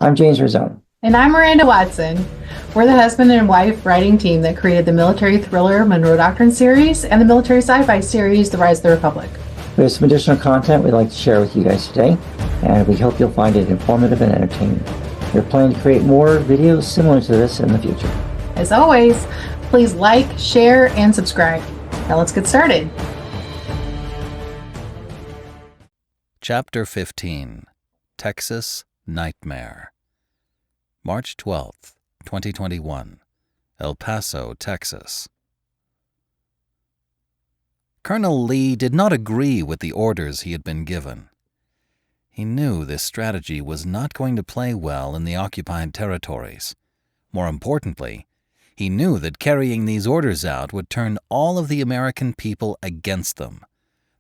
I'm James Rosone. And I'm Miranda Watson. We're the husband and wife writing team that created the military thriller Monroe Doctrine series and the military sci-fi series The Rise of the Republic. We have some additional content we'd like to share with you guys today, and we hope you'll find it informative and entertaining. We're planning to create more videos similar to this in the future. As always, please like, share, and subscribe. Now let's get started. Chapter 15, Texas Nightmare. March 12th, 2021, El Paso, Texas. Colonel Lee did not agree with the orders he had been given. He knew this strategy was not going to play well in the occupied territories. More importantly, he knew that carrying these orders out would turn all of the American people against them.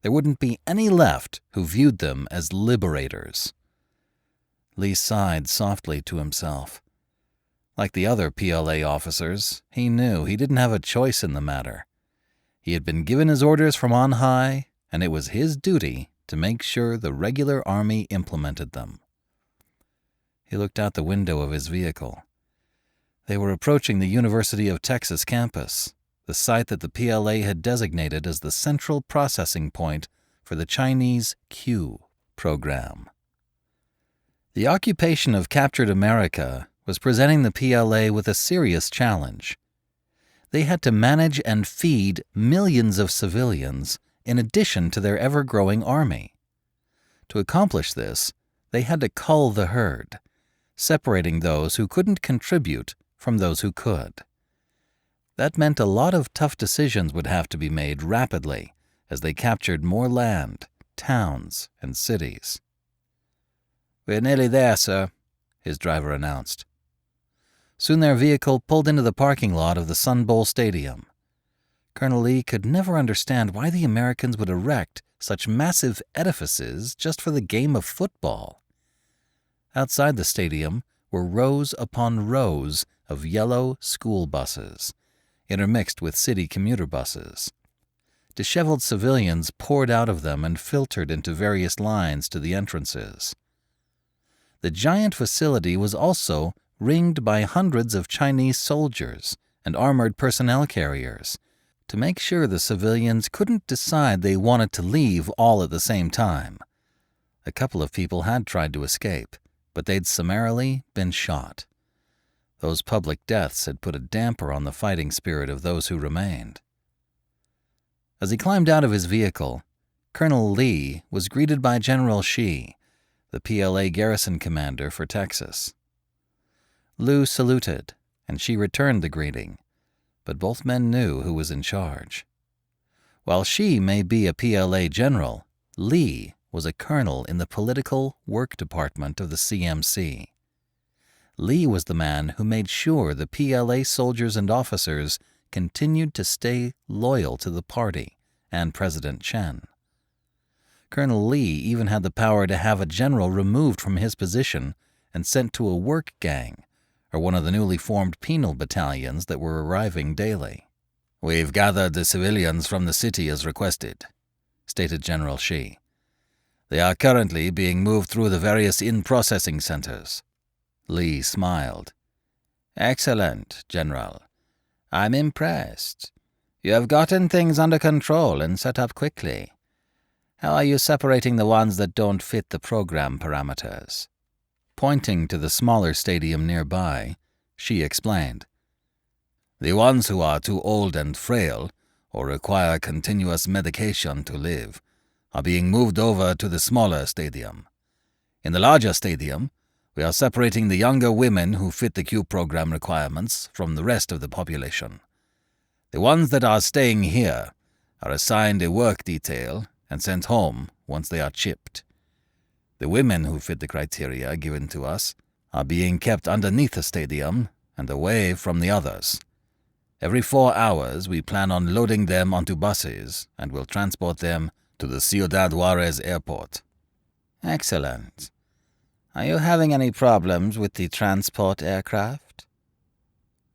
There wouldn't be any left who viewed them as liberators. Lee sighed softly to himself. Like the other PLA officers, he knew he didn't have a choice in the matter. He had been given his orders from on high, and it was his duty to make sure the regular army implemented them. He looked out the window of his vehicle. They were approaching the University of Texas campus, the site that the PLA had designated as the central processing point for the Chinese Q program. The occupation of captured America was presenting the PLA with a serious challenge. They had to manage and feed millions of civilians in addition to their ever-growing army. To accomplish this, they had to cull the herd, separating those who couldn't contribute from those who could. That meant a lot of tough decisions would have to be made rapidly as they captured more land, towns, and cities. "We're nearly there, sir," his driver announced. Soon their vehicle pulled into the parking lot of the Sun Bowl Stadium. Colonel Lee could never understand why the Americans would erect such massive edifices just for the game of football. Outside the stadium were rows upon rows of yellow school buses, intermixed with city commuter buses. Disheveled civilians poured out of them and filtered into various lines to the entrances. The giant facility was also ringed by hundreds of Chinese soldiers and armored personnel carriers to make sure the civilians couldn't decide they wanted to leave all at the same time. A couple of people had tried to escape, but they'd summarily been shot. Those public deaths had put a damper on the fighting spirit of those who remained. As he climbed out of his vehicle, Colonel Lee was greeted by General Shi, the PLA garrison commander for Texas. Liu saluted, and Shi returned the greeting, but both men knew who was in charge. While Shi may be a PLA general, Lee was a colonel in the political work department of the CMC. Lee was the man who made sure the PLA soldiers and officers continued to stay loyal to the party and President Chen. Colonel Lee even had the power to have a general removed from his position and sent to a work gang, or one of the newly formed penal battalions that were arriving daily. "We've gathered the civilians from the city as requested," stated General Shi. "They are currently being moved through the various in-processing centers." Lee smiled. "Excellent, General. I'm impressed. You have gotten things under control and set up quickly. How are you separating the ones that don't fit the program parameters?" Pointing to the smaller stadium nearby, Shi explained. "The ones who are too old and frail or require continuous medication to live are being moved over to the smaller stadium. In the larger stadium, we are separating the younger women who fit the Q program requirements from the rest of the population. The ones that are staying here are assigned a work detail and sent home once they are chipped. The women who fit the criteria given to us are being kept underneath the stadium and away from the others. Every 4 hours we plan on loading them onto buses and will transport them to the Ciudad Juarez airport." "Excellent. Are you having any problems with the transport aircraft?"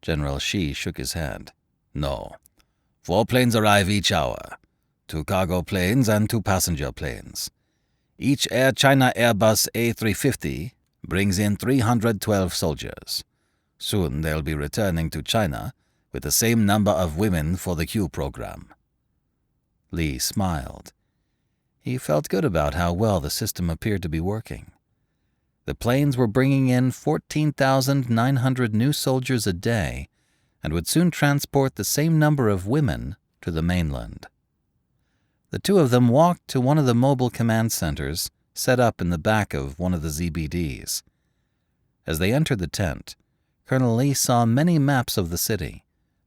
General Shi shook his head. "No. 4 planes arrive each hour, 2 cargo planes and 2 passenger planes. Each Air China Airbus A350 brings in 312 soldiers. Soon they'll be returning to China with the same number of women for the Q program." Lee smiled. He felt good about how well the system appeared to be working. The planes were bringing in 14,900 new soldiers a day and would soon transport the same number of women to the mainland. The two of them walked to one of the mobile command centers set up in the back of one of the ZBDs. As they entered the tent, Colonel Lee saw many maps of the city,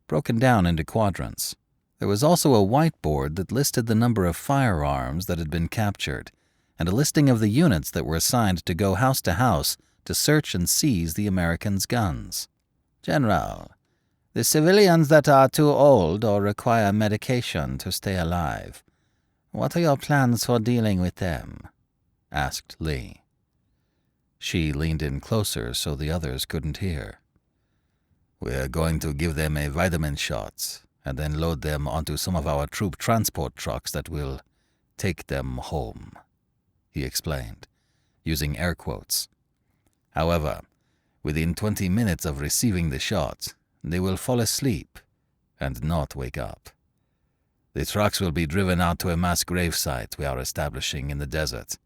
broken down into quadrants. There was also a whiteboard that listed the number of firearms that had been captured, and a listing of the units that were assigned to go house to house to search and seize the Americans' guns. "General, the civilians that are too old or require medication to stay alive, what are your plans for dealing with them?" asked Lee. She leaned in closer so the others couldn't hear. "We're going to give them a vitamin shot and then load them onto some of our troop transport trucks that will take them home," he explained, using air quotes. "However, within 20 minutes of receiving the shot, they will fall asleep and not wake up. The trucks will be driven out to a mass grave site we are establishing in the desert.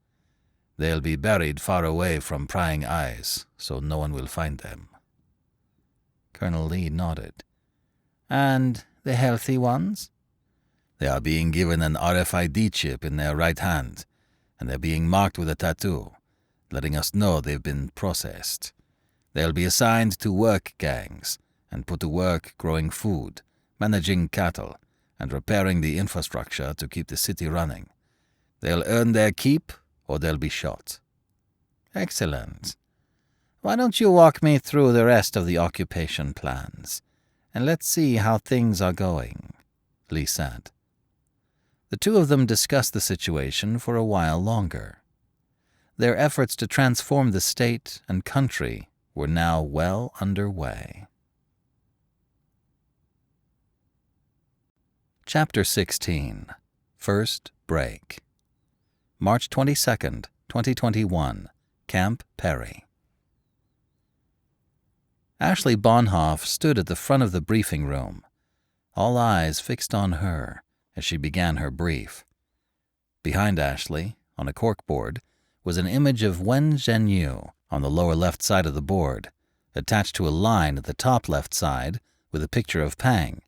They'll be buried far away from prying eyes, so no one will find them." Colonel Lee nodded. "And the healthy ones?" "They are being given an RFID chip in their right hand, and they're being marked with a tattoo, letting us know they've been processed. They'll be assigned to work gangs and put to work growing food, managing cattle, and repairing the infrastructure to keep the city running. They'll earn their keep or they'll be shot." "Excellent. Why don't you walk me through the rest of the occupation plans, and let's see how things are going," Lee said. The two of them discussed the situation for a while longer. Their efforts to transform the state and country were now well underway. Chapter 16. First Break. March 22nd, 2021, Camp Perry. Ashley Bonhoff stood at the front of the briefing room, all eyes fixed on her as she began her brief. Behind Ashley, on a corkboard, was an image of Wen Zhenyu on the lower left side of the board, attached to a line at the top left side with a picture of Pang.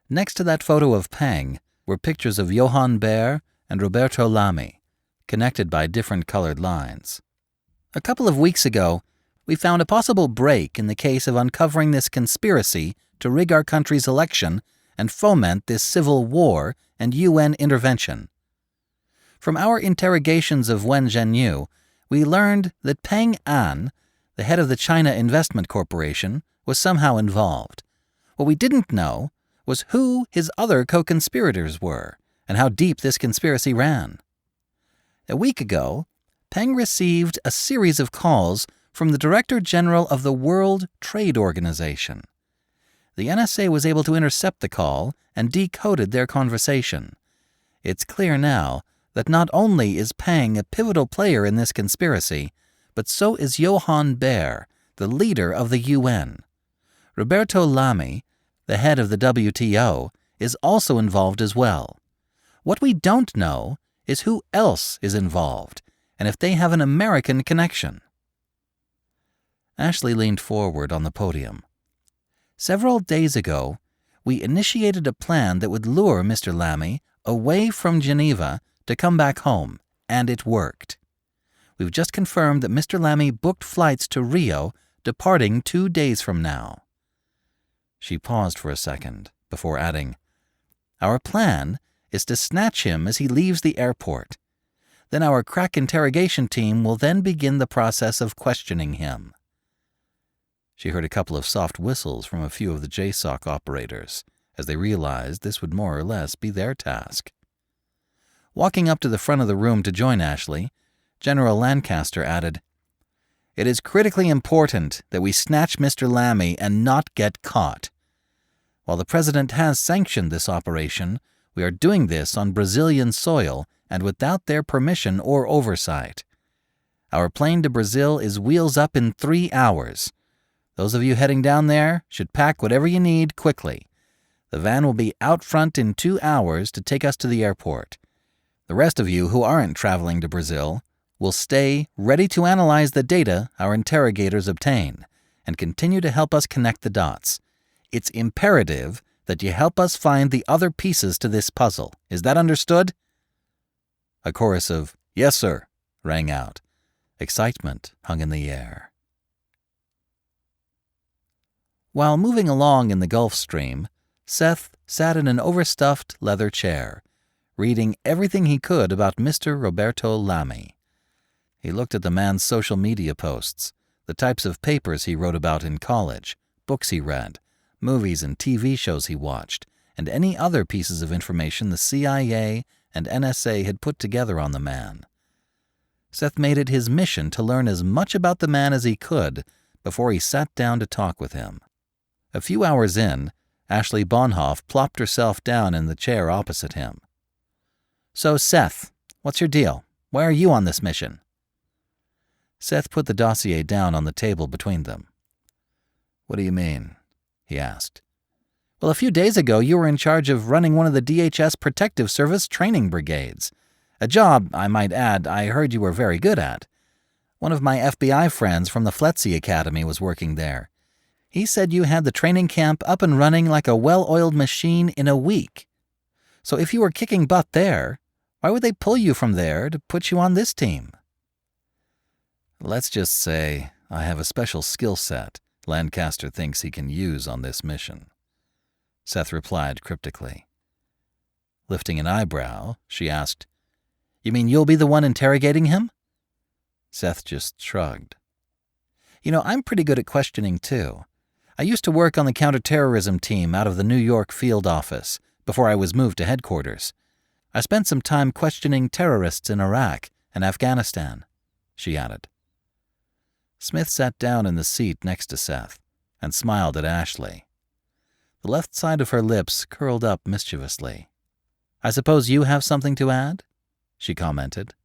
Next to that photo of Pang were pictures of Johann Baer and Roberto Lamy, connected by different colored lines. "A couple of weeks ago, we found a possible break in the case of uncovering this conspiracy to rig our country's election and foment this civil war and UN intervention. From our interrogations of Wen Zhenyu, we learned that Peng An, the head of the China Investment Corporation, was somehow involved. What we didn't know was who his other co-conspirators were and how deep this conspiracy ran. A week ago, Peng received a series of calls from the Director General of the World Trade Organization. The NSA was able to intercept the call and decoded their conversation. It's clear now that not only is Peng a pivotal player in this conspiracy, but so is Johann Baer, the leader of the UN. Roberto Lamy, the head of the WTO, is also involved as well. What we don't know is who else is involved and if they have an American connection." Ashley leaned forward on the podium. "Several days ago, we initiated a plan that would lure Mr. Lamy away from Geneva to come back home, and it worked. We've just confirmed that Mr. Lamy booked flights to Rio, departing 2 days from now." She paused for a second before adding, "Our plan is to snatch him as he leaves the airport. Then our crack interrogation team will then begin the process of questioning him." She heard a couple of soft whistles from a few of the JSOC operators as they realized this would more or less be their task. Walking up to the front of the room to join Ashley, General Lancaster added, "It is critically important that we snatch Mr. Lamy and not get caught. While the President has sanctioned this operation, we are doing this on Brazilian soil and without their permission or oversight. Our plane to Brazil is wheels up in 3 hours. Those of you heading down there should pack whatever you need quickly. The van will be out front in 2 hours to take us to the airport. The rest of you who aren't traveling to Brazil will stay ready to analyze the data our interrogators obtain and continue to help us connect the dots. It's imperative that you help us find the other pieces to this puzzle. Is that understood?" A chorus of "Yes, sir," rang out. Excitement hung in the air. While moving along in the Gulf Stream, Seth sat in an overstuffed leather chair, reading everything he could about Mr. Roberto Lamy. He looked at the man's social media posts, the types of papers he wrote about in college, books he read, movies and TV shows he watched, and any other pieces of information the CIA and NSA had put together on the man. Seth made it his mission to learn as much about the man as he could before he sat down to talk with him. A few hours in, Ashley Bonhoff plopped herself down in the chair opposite him. "So, Seth, what's your deal? Why are you on this mission?" Seth put the dossier down on the table between them. "What do you mean?" he asked. "Well, a few days ago you were in charge of running one of the DHS Protective Service training brigades. A job, I might add, I heard you were very good at. One of my FBI friends from the Fletzy Academy was working there. He said you had the training camp up and running like a well-oiled machine in a week. So if you were kicking butt there, why would they pull you from there to put you on this team?" "Let's just say I have a special skill set Lancaster thinks he can use on this mission," Seth replied cryptically. Lifting an eyebrow, she asked, "You mean you'll be the one interrogating him?" Seth just shrugged. "You know, I'm pretty good at questioning, too. I used to work on the counterterrorism team out of the New York field office before I was moved to headquarters. I spent some time questioning terrorists in Iraq and Afghanistan," she added. Smith sat down in the seat next to Seth and smiled at Ashley. The left side of her lips curled up mischievously. "I suppose you have something to add?" she commented.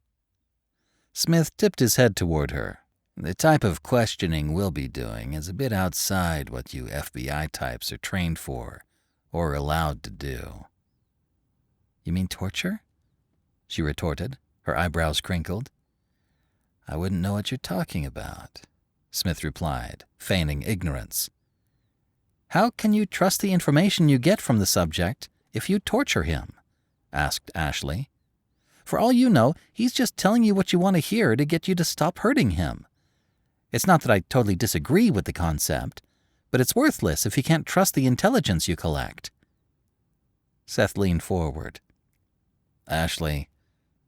Smith tipped his head toward her. "The type of questioning we'll be doing is a bit outside what you FBI types are trained for or allowed to do." "You mean torture?" she retorted, her eyebrows crinkled. "I wouldn't know what you're talking about," Smith replied, feigning ignorance. "How can you trust the information you get from the subject if you torture him?" asked Ashley. "For all you know, he's just telling you what you want to hear to get you to stop hurting him. It's not that I totally disagree with the concept, but it's worthless if you can't trust the intelligence you collect." Seth leaned forward. "Ashley,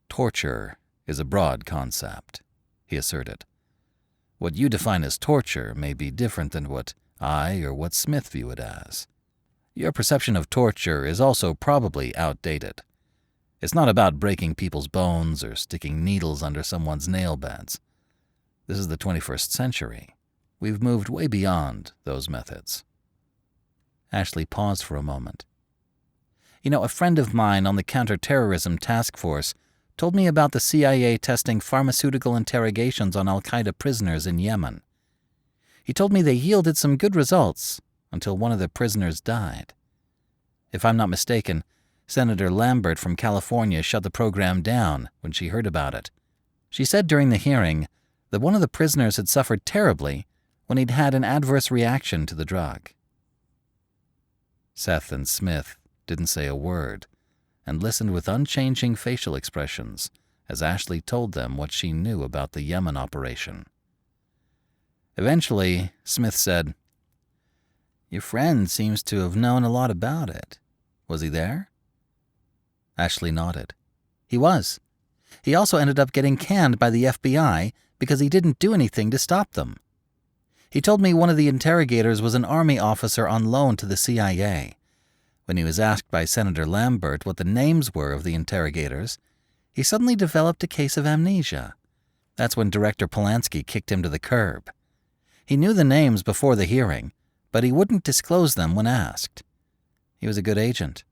torture is a broad concept," he asserted. "What you define as torture may be different than what I or what Smith view it as. Your perception of torture is also probably outdated. It's not about breaking people's bones or sticking needles under someone's nail beds. This is the 21st century. We've moved way beyond those methods." Ashley paused for a moment. "You know, a friend of mine on the counterterrorism task force told me about the CIA testing pharmaceutical interrogations on al-Qaeda prisoners in Yemen. He told me they yielded some good results until one of the prisoners died. If I'm not mistaken, Senator Lambert from California shut the program down when she heard about it. She said during the hearing that one of the prisoners had suffered terribly when he'd had an adverse reaction to the drug." Seth and Smith didn't say a word and listened with unchanging facial expressions as Ashley told them what she knew about the Yemen operation. Eventually, Smith said, "Your friend seems to have known a lot about it. Was he there?" Ashley nodded. "He was. He also ended up getting canned by the FBI because he didn't do anything to stop them. He told me one of the interrogators was an Army officer on loan to the CIA. When he was asked by Senator Lambert what the names were of the interrogators, he suddenly developed a case of amnesia. That's when Director Polanski kicked him to the curb. He knew the names before the hearing, but he wouldn't disclose them when asked. He was a good agent.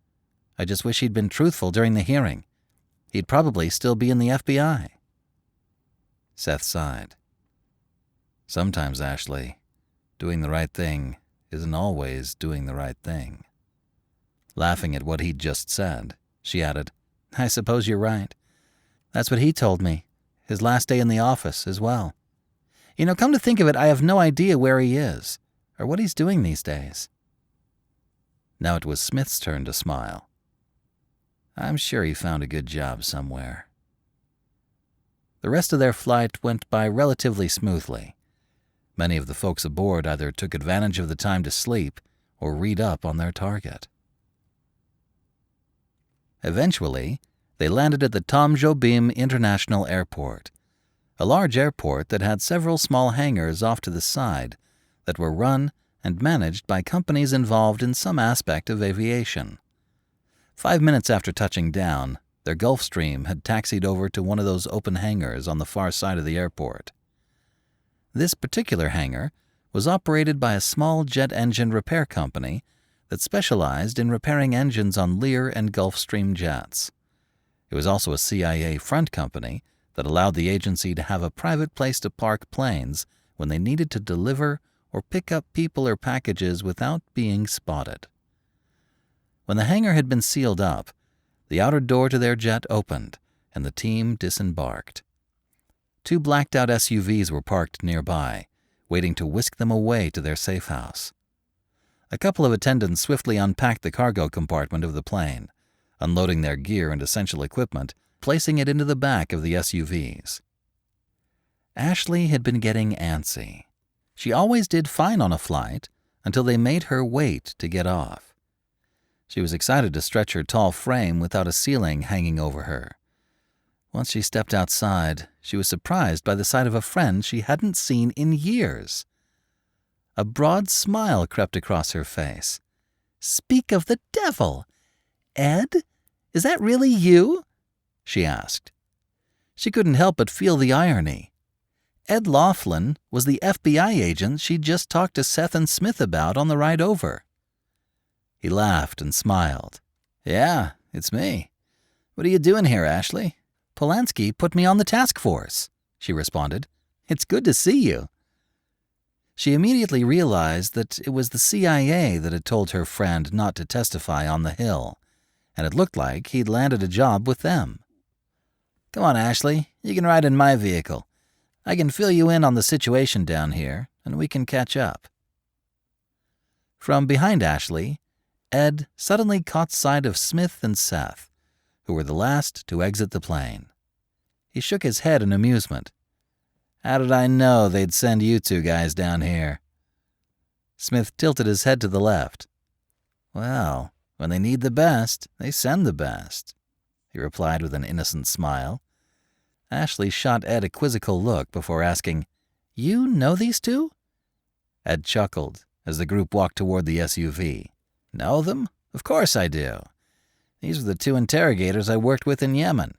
I just wish he'd been truthful during the hearing. He'd probably still be in the FBI." Seth sighed. Sometimes, Ashley, doing the right thing isn't always doing the right thing. Laughing at what he'd just said, she added, I suppose you're right. That's what he told me, his last day in the office as well. Come to think of it, I have no idea where he is, or what he's doing these days. Now it was Smith's turn to smile. I'm sure he found a good job somewhere. The rest of their flight went by relatively smoothly. Many of the folks aboard either took advantage of the time to sleep or read up on their target. Eventually, they landed at the Tom Jobim International Airport, a large airport that had several small hangars off to the side that were run and managed by companies involved in some aspect of aviation. 5 minutes after touching down, their Gulfstream had taxied over to one of those open hangars on the far side of the airport. This particular hangar was operated by a small jet engine repair company that specialized in repairing engines on Lear and Gulfstream jets. It was also a CIA front company that allowed the agency to have a private place to park planes when they needed to deliver or pick up people or packages without being spotted. When the hangar had been sealed up, the outer door to their jet opened, and the team disembarked. 2 blacked-out SUVs were parked nearby, waiting to whisk them away to their safe house. A couple of attendants swiftly unpacked the cargo compartment of the plane, unloading their gear and essential equipment, placing it into the back of the SUVs. Ashley had been getting antsy. She always did fine on a flight until they made her wait to get off. She was excited to stretch her tall frame without a ceiling hanging over her. Once she stepped outside, she was surprised by the sight of a friend she hadn't seen in years. A broad smile crept across her face. "Speak of the devil! Ed, is that really you?" she asked. She couldn't help but feel the irony. Ed Laughlin was the FBI agent she'd just talked to Seth and Smith about on the ride over. He laughed and smiled. "Yeah, it's me. What are you doing here, Ashley?" "Polanski put me on the task force," she responded. "It's good to see you." She immediately realized that it was the CIA that had told her friend not to testify on the Hill, and it looked like he'd landed a job with them. "Come on, Ashley. You can ride in my vehicle. I can fill you in on the situation down here, and we can catch up." From behind Ashley, Ed suddenly caught sight of Smith and Seth, who were the last to exit the plane. He shook his head in amusement. "How did I know they'd send you 2 guys down here?" Smith tilted his head to the left. "Well, when they need the best, they send the best," he replied with an innocent smile. Ashley shot Ed a quizzical look before asking, "You know these 2? Ed chuckled as the group walked toward the SUV. "Know them? Of course I do. These are the 2 interrogators I worked with in Yemen.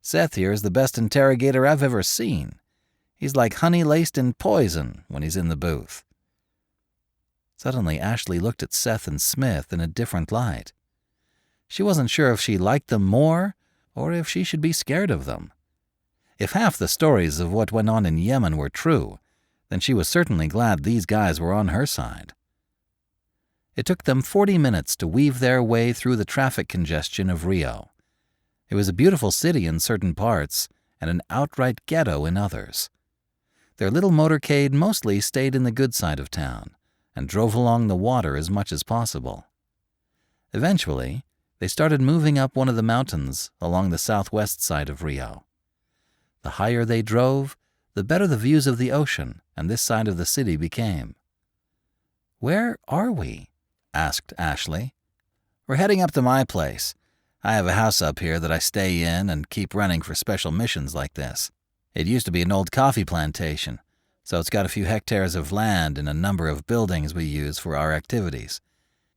Seth here is the best interrogator I've ever seen. He's like honey laced in poison when he's in the booth." Suddenly, Ashley looked at Seth and Smith in a different light. She wasn't sure if she liked them more or if she should be scared of them. If half the stories of what went on in Yemen were true, then she was certainly glad these guys were on her side. It took them 40 minutes to weave their way through the traffic congestion of Rio. It was a beautiful city in certain parts and an outright ghetto in others. Their little motorcade mostly stayed in the good side of town and drove along the water as much as possible. Eventually, they started moving up one of the mountains along the southwest side of Rio. The higher they drove, the better the views of the ocean and this side of the city became. "Where are we?" asked Ashley. "We're heading up to my place. I have a house up here that I stay in and keep running for special missions like this. It used to be an old coffee plantation, so it's got a few hectares of land and a number of buildings we use for our activities.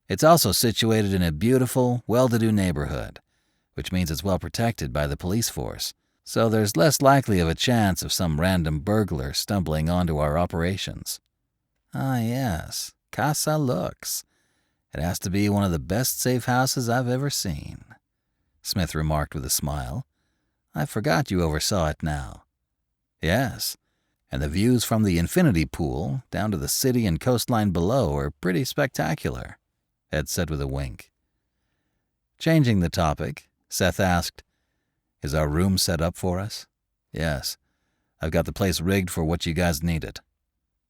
It's also situated in a beautiful, well-to-do neighborhood, which means it's well protected by the police force, so there's less likely of a chance of some random burglar stumbling onto our operations." "Ah, yes, Casa Lux. It has to be one of the best safe houses I've ever seen," Smith remarked with a smile. "I forgot you oversaw it now. Yes, and the views from the infinity pool down to the city and coastline below are pretty spectacular, Ed said with a wink. Changing the topic, Seth asked, "Is our room set up for us?" "Yes, I've got the place rigged for what you guys needed,"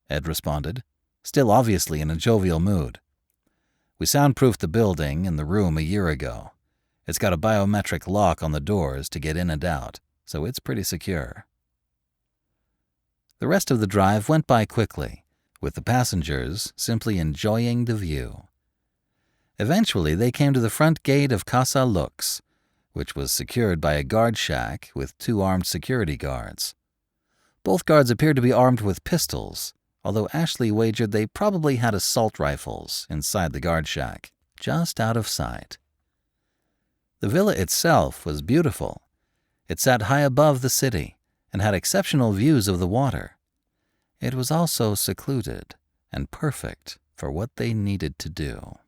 Ed responded, still obviously in a jovial mood. "We soundproofed the building and the room a year ago. It's got a biometric lock on the doors to get in and out, so it's pretty secure." The rest of the drive went by quickly, with the passengers simply enjoying the view. Eventually, they came to the front gate of Casa Lux, which was secured by a guard shack with 2 armed security guards. Both guards appeared to be armed with pistols, although Ashley wagered they probably had assault rifles inside the guard shack, just out of sight. The villa itself was beautiful. It sat high above the city and had exceptional views of the water. It was also secluded and perfect for what they needed to do.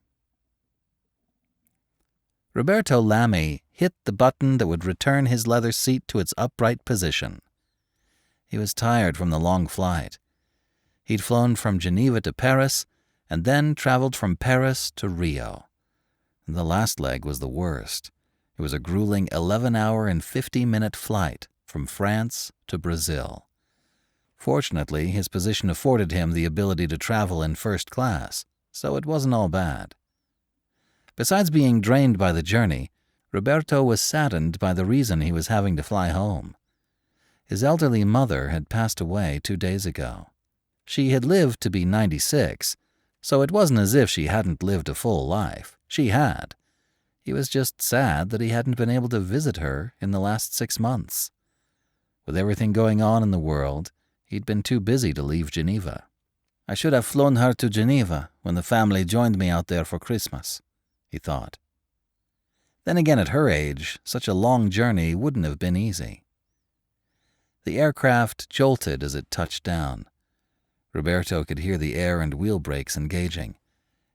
Roberto Lamy hit the button that would return his leather seat to its upright position. He was tired from the long flight. He'd flown from Geneva to Paris and then traveled from Paris to Rio. The last leg was the worst. It was a grueling 11-hour and 50-minute flight from France to Brazil. Fortunately, his position afforded him the ability to travel in first class, so it wasn't all bad. Besides being drained by the journey, Roberto was saddened by the reason he was having to fly home. His elderly mother had passed away 2 days ago. She had lived to be 96, so it wasn't as if she hadn't lived a full life. She had. He was just sad that he hadn't been able to visit her in the last 6 months. With everything going on in the world, he'd been too busy to leave Geneva. "I should have flown her to Geneva when the family joined me out there for Christmas," he thought. Then again, at her age, such a long journey wouldn't have been easy. The aircraft jolted as it touched down. Roberto could hear the air and wheel brakes engaging,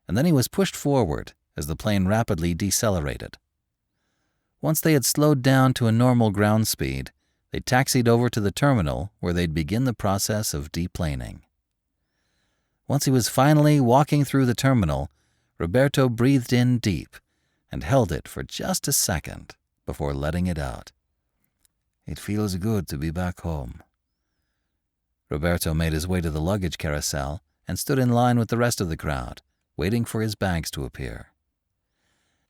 and then he was pushed forward as the plane rapidly decelerated. Once they had slowed down to a normal ground speed, they taxied over to the terminal where they'd begin the process of deplaning. Once he was finally walking through the terminal, Roberto breathed in deep and held it for just a second before letting it out. "It feels good to be back home." Roberto made his way to the luggage carousel and stood in line with the rest of the crowd, waiting for his bags to appear.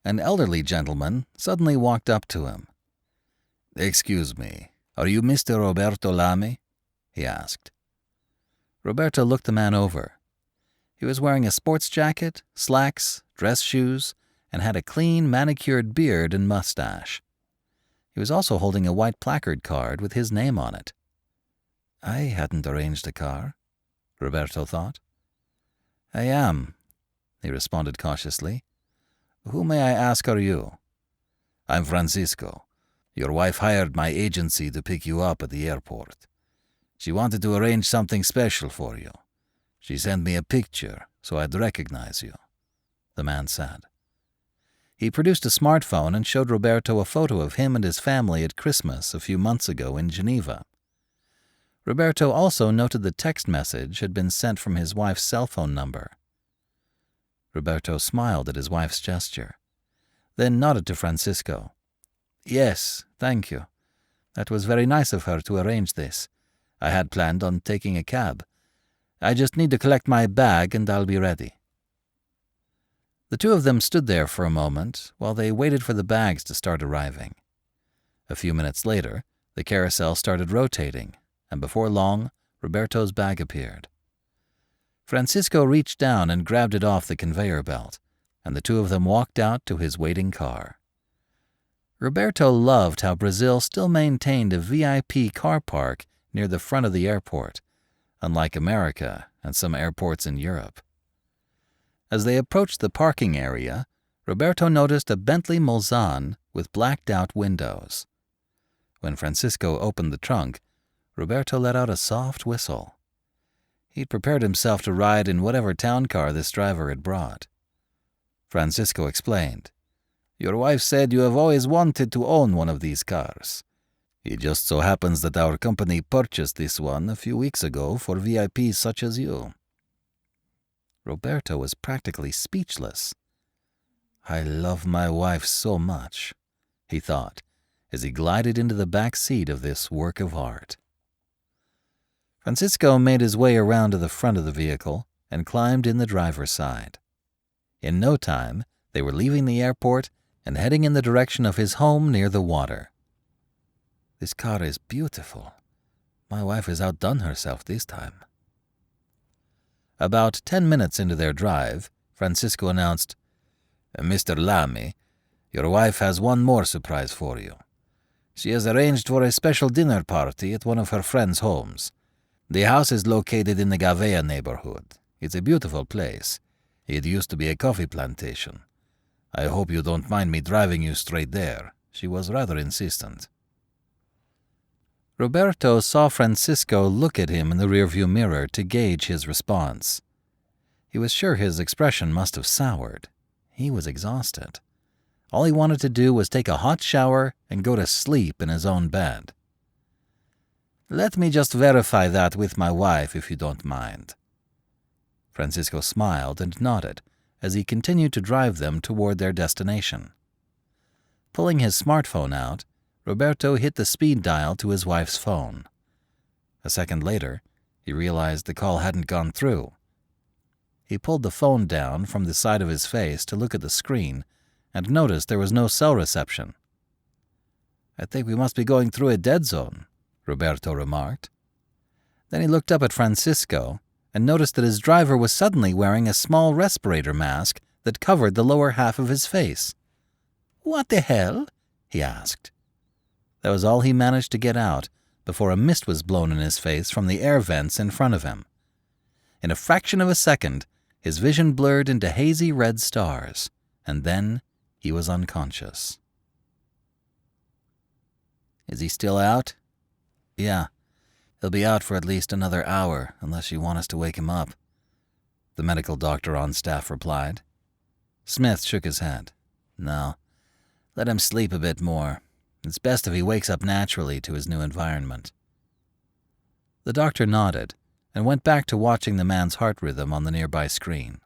An elderly gentleman suddenly walked up to him. "Excuse me, are you Mr. Roberto Lamy?" he asked. Roberto looked the man over. He was wearing a sports jacket, slacks, dress shoes, and had a clean, manicured beard and mustache. He was also holding a white placard card with his name on it. "I hadn't arranged a car," Roberto thought. "I am," he responded cautiously. "Who, may I ask, are you?" "I'm Francisco. Your wife hired my agency to pick you up at the airport. She wanted to arrange something special for you. She sent me a picture so I'd recognize you," the man said. He produced a smartphone and showed Roberto a photo of him and his family at Christmas a few months ago in Geneva. Roberto also noted the text message had been sent from his wife's cell phone number. Roberto smiled at his wife's gesture, then nodded to Francisco. "Yes, thank you. That was very nice of her to arrange this. I had planned on taking a cab. I just need to collect my bag and I'll be ready." The two of them stood there for a moment while they waited for the bags to start arriving. A few minutes later, the carousel started rotating, and before long, Roberto's bag appeared. Francisco reached down and grabbed it off the conveyor belt, and the two of them walked out to his waiting car. Roberto loved how Brazil still maintained a VIP car park near the front of the airport, unlike America and some airports in Europe. As they approached the parking area, Roberto noticed a Bentley Mulsanne with blacked-out windows. When Francisco opened the trunk, Roberto let out a soft whistle. He'd prepared himself to ride in whatever town car this driver had brought. Francisco explained, "Your wife said you have always wanted to own one of these cars. It just so happens that our company purchased this one a few weeks ago for VIPs such as you." Roberto was practically speechless. "I love my wife so much," he thought, as he glided into the back seat of this work of art. Francisco made his way around to the front of the vehicle and climbed in the driver's side. In no time, they were leaving the airport and heading in the direction of his home near the water. "This car is beautiful. My wife has outdone herself this time." About 10 minutes into their drive, Francisco announced, "Mr. Lamy, your wife has one more surprise for you. She has arranged for a special dinner party at one of her friends' homes. The house is located in the Gavea neighborhood. It's a beautiful place. It used to be a coffee plantation. I hope you don't mind me driving you straight there. She was rather insistent." Roberto saw Francisco look at him in the rearview mirror to gauge his response. He was sure his expression must have soured. He was exhausted. All he wanted to do was take a hot shower and go to sleep in his own bed. "Let me just verify that with my wife, if you don't mind." Francisco smiled and nodded as he continued to drive them toward their destination. Pulling his smartphone out, Roberto hit the speed dial to his wife's phone. A second later, he realized the call hadn't gone through. He pulled the phone down from the side of his face to look at the screen and noticed there was no cell reception. "I think we must be going through a dead zone," Roberto remarked. Then he looked up at Francisco and noticed that his driver was suddenly wearing a small respirator mask that covered the lower half of his face. "What the hell?" he asked. That was all he managed to get out before a mist was blown in his face from the air vents in front of him. In a fraction of a second, his vision blurred into hazy red stars, and then he was unconscious. "Is he still out?" "Yeah. He'll be out for at least another hour, unless you want us to wake him up," the medical doctor on staff replied. Smith shook his head. "No. Let him sleep a bit more. It's best if he wakes up naturally to his new environment." The doctor nodded and went back to watching the man's heart rhythm on the nearby screen.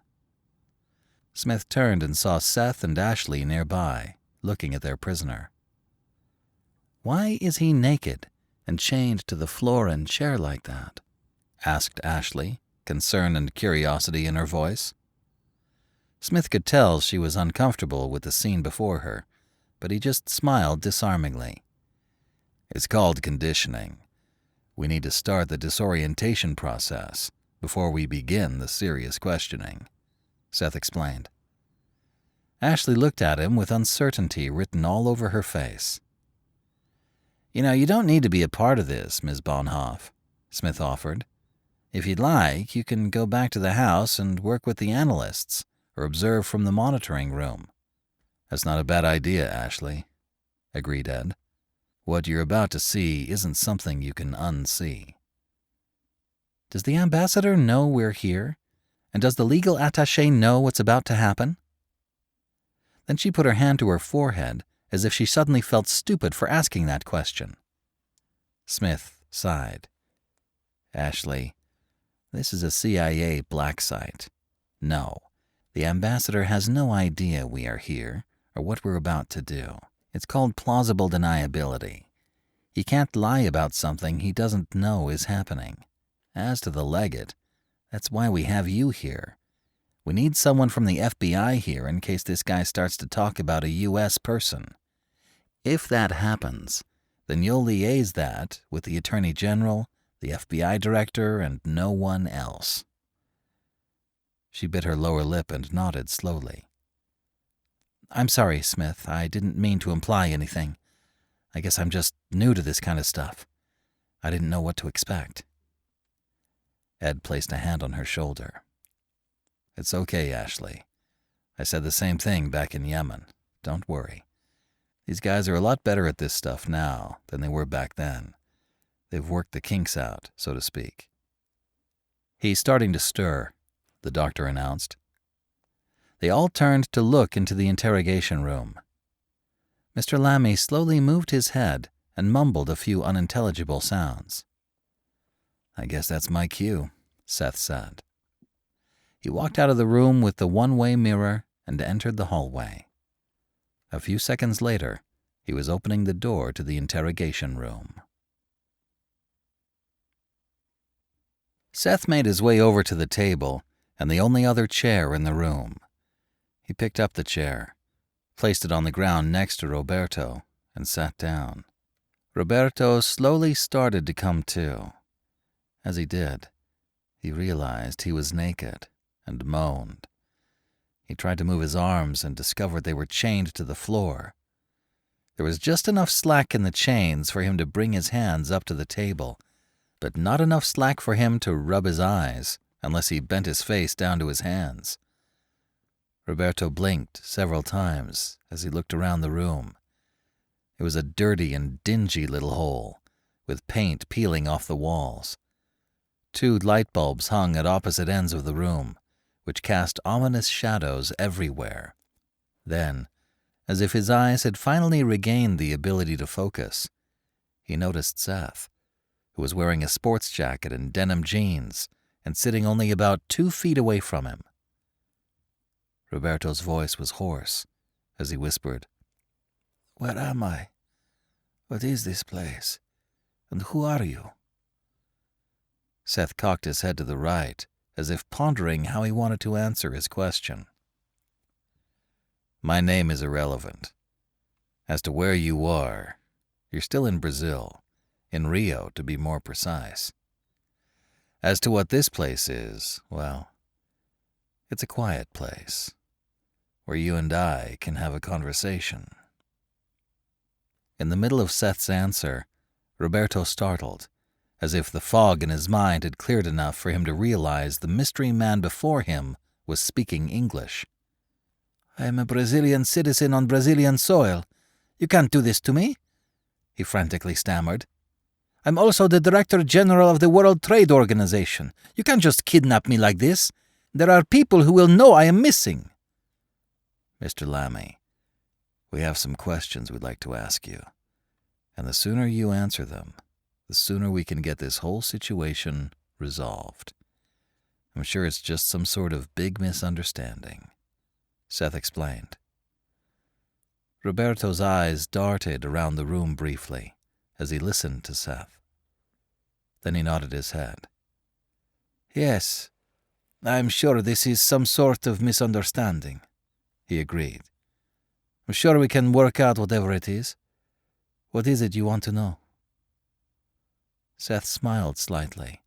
Smith turned and saw Seth and Ashley nearby, looking at their prisoner. "Why is he naked and chained to the floor and chair like that?" asked Ashley, concern and curiosity in her voice. Smith could tell she was uncomfortable with the scene before her, but he just smiled disarmingly. "It's called conditioning. We need to start the disorientation process before we begin the serious questioning," Seth explained. Ashley looked at him with uncertainty written all over her face. You don't need to be a part of this, Ms. Bonhoff," Smith offered. "If you'd like, you can go back to the house and work with the analysts or observe from the monitoring room." "That's not a bad idea, Ashley," agreed Ed. "What you're about to see isn't something you can unsee." "Does the ambassador know we're here? And does the legal attaché know what's about to happen?" Then she put her hand to her forehead as if she suddenly felt stupid for asking that question. Smith sighed. "Ashley, this is a CIA black site. No, the ambassador has no idea we are here or what we're about to do. It's called plausible deniability. He can't lie about something he doesn't know is happening. As to the legate, that's why we have you here. We need someone from the FBI here in case this guy starts to talk about a U.S. person. If that happens, then you'll liaise that with the Attorney General, the FBI Director, and no one else." She bit her lower lip and nodded slowly. "I'm sorry, Smith. I didn't mean to imply anything. I guess I'm just new to this kind of stuff. I didn't know what to expect." Ed placed a hand on her shoulder. "It's okay, Ashley. I said the same thing back in Yemen. Don't worry. These guys are a lot better at this stuff now than they were back then. They've worked the kinks out, so to speak." "He's starting to stir," the doctor announced. They all turned to look into the interrogation room. Mr. Lamy slowly moved his head and mumbled a few unintelligible sounds. "I guess that's my cue," Seth said. He walked out of the room with the one-way mirror and entered the hallway. A few seconds later, he was opening the door to the interrogation room. Seth made his way over to the table and the only other chair in the room. He picked up the chair, placed it on the ground next to Roberto, and sat down. Roberto slowly started to come to. As he did, he realized he was naked and moaned. He tried to move his arms and discovered they were chained to the floor. There was just enough slack in the chains for him to bring his hands up to the table, but not enough slack for him to rub his eyes unless he bent his face down to his hands. Roberto blinked several times as he looked around the room. It was a dirty and dingy little hole, with paint peeling off the walls. 2 light bulbs hung at opposite ends of the room, which cast ominous shadows everywhere. Then, as if his eyes had finally regained the ability to focus, he noticed Seth, who was wearing a sports jacket and denim jeans and sitting only about 2 feet away from him. Roberto's voice was hoarse as he whispered, "Where am I? What is this place? And who are you?" Seth cocked his head to the right, as if pondering how he wanted to answer his question. "My name is irrelevant. As to where you are, you're still in Brazil, in Rio to be more precise. As to what this place is, well, it's a quiet place, where you and I can have a conversation." In the middle of Seth's answer, Roberto startled, as if the fog in his mind had cleared enough for him to realize the mystery man before him was speaking English. "I am a Brazilian citizen on Brazilian soil. You can't do this to me," he frantically stammered. "I'm also the Director General of the World Trade Organization. You can't just kidnap me like this. There are people who will know I am missing." "Mr. Lamy, we have some questions we'd like to ask you, and the sooner you answer them, the sooner we can get this whole situation resolved. I'm sure it's just some sort of big misunderstanding," Seth explained. Roberto's eyes darted around the room briefly as he listened to Seth. Then he nodded his head. "Yes, I'm sure this is some sort of misunderstanding," he agreed. "I'm sure we can work out whatever it is. What is it you want to know?" Seth smiled slightly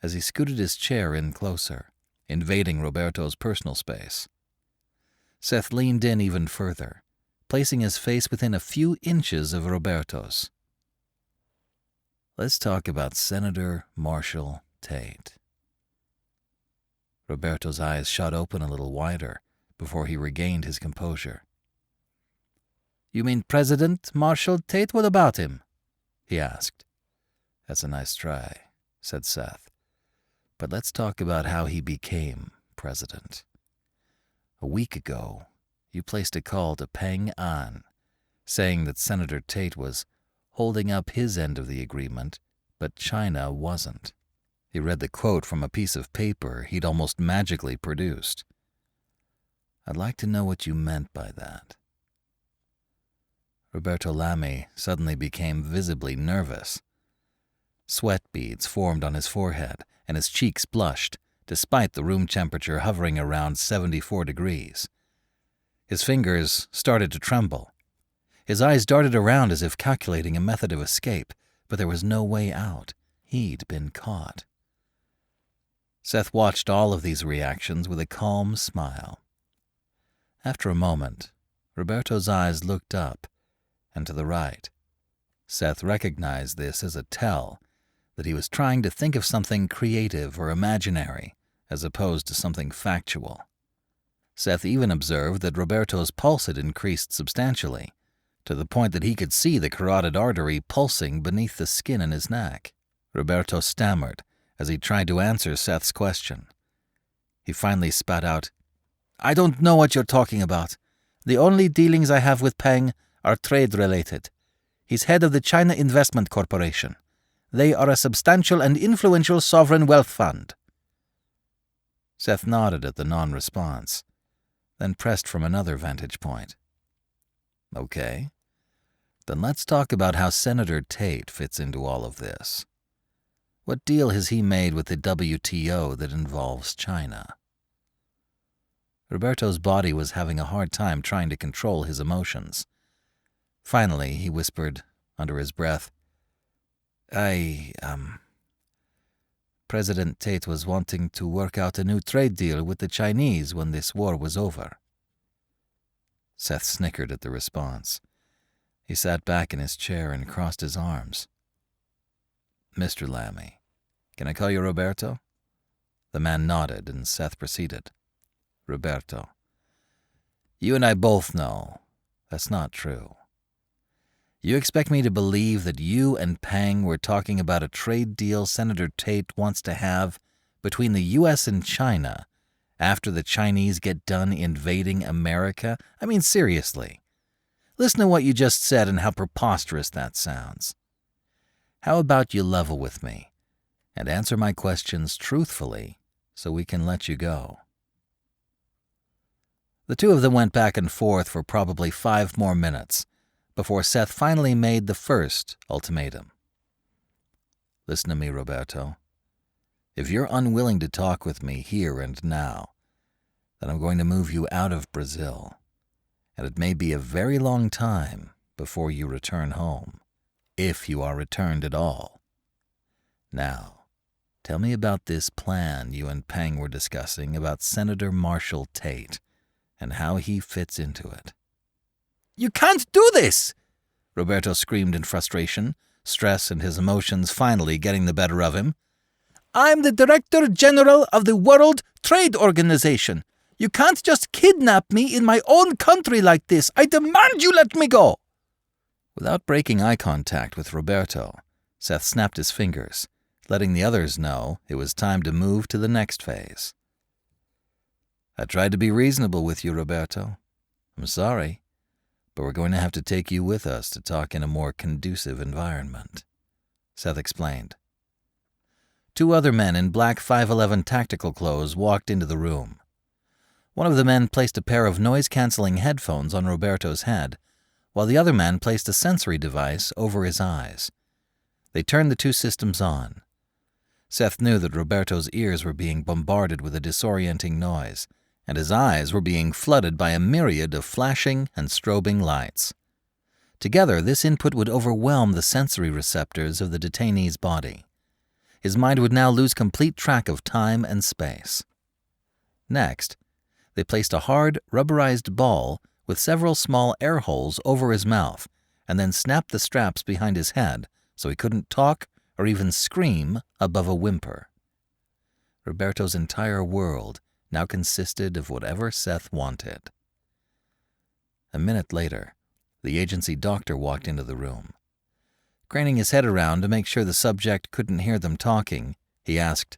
as he scooted his chair in closer, invading Roberto's personal space. Seth leaned in even further, placing his face within a few inches of Roberto's. "Let's talk about Senator Marshall Tate." Roberto's eyes shot open a little wider before he regained his composure. "You mean President Marshall Tate? What about him?" he asked. "That's a nice try," said Seth. "But let's talk about how he became president. A week ago, you placed a call to Peng An, saying that Senator Tate was holding up his end of the agreement, but China wasn't. He read the quote from a piece of paper he'd almost magically produced. I'd like to know what you meant by that." Roberto Lamy suddenly became visibly nervous. Sweat beads formed on his forehead, and his cheeks blushed, despite the room temperature hovering around 74 degrees. His fingers started to tremble. His eyes darted around as if calculating a method of escape, but there was no way out. He'd been caught. Seth watched all of these reactions with a calm smile. After a moment, Roberto's eyes looked up and to the right. Seth recognized this as a tell that he was trying to think of something creative or imaginary as opposed to something factual. Seth even observed that Roberto's pulse had increased substantially, to the point that he could see the carotid artery pulsing beneath the skin in his neck. Roberto stammered as he tried to answer Seth's question. He finally spat out, "I don't know what you're talking about. The only dealings I have with Peng are trade-related. He's head of the China Investment Corporation. They are a substantial and influential sovereign wealth fund. Seth nodded at the non-response, then pressed from another vantage point. Okay, then let's talk about how Senator Tate fits into all of this. What deal has he made with the WTO that involves China? Roberto's body was having a hard time trying to control his emotions. Finally, he whispered, under his breath, President Tate was wanting to work out a new trade deal with the Chinese when this war was over. Seth snickered at the response. He sat back in his chair and crossed his arms. Mr. Lammy, can I call you Roberto? The man nodded, and Seth proceeded. Roberto, you and I both know that's not true. You expect me to believe that you and Pang were talking about a trade deal Senator Tate wants to have between the U.S. and China after the Chinese get done invading America? I mean, seriously. Listen to what you just said and how preposterous that sounds. How about you level with me and answer my questions truthfully so we can let you go? The two of them went back and forth for probably 5 more minutes before Seth finally made the first ultimatum. Listen to me, Roberto. If you're unwilling to talk with me here and now, then I'm going to move you out of Brazil, and it may be a very long time before you return home, if you are returned at all. Now, tell me about this plan you and Pang were discussing about Senator Marshall Tate and how he fits into it. You can't do this! Roberto screamed in frustration, stress and his emotions finally getting the better of him. I'm the Director General of the World Trade Organization. You can't just kidnap me in my own country like this. I demand you let me go! Without breaking eye contact with Roberto, Seth snapped his fingers, letting the others know it was time to move to the next phase. I tried to be reasonable with you, Roberto. I'm sorry, but we're going to have to take you with us to talk in a more conducive environment, Seth explained. 2 other men in black 511 tactical clothes walked into the room. One of the men placed a pair of noise-canceling headphones on Roberto's head, while the other man placed a sensory device over his eyes. They turned the 2 systems on. Seth knew that Roberto's ears were being bombarded with a disorienting noise, and his eyes were being flooded by a myriad of flashing and strobing lights. Together, this input would overwhelm the sensory receptors of the detainee's body. His mind would now lose complete track of time and space. Next, they placed a hard, rubberized ball with several small air holes over his mouth, and then snapped the straps behind his head so he couldn't talk or even scream above a whimper. Roberto's entire world now consisted of whatever Seth wanted. A minute later, the agency doctor walked into the room. Craning his head around to make sure the subject couldn't hear them talking, he asked,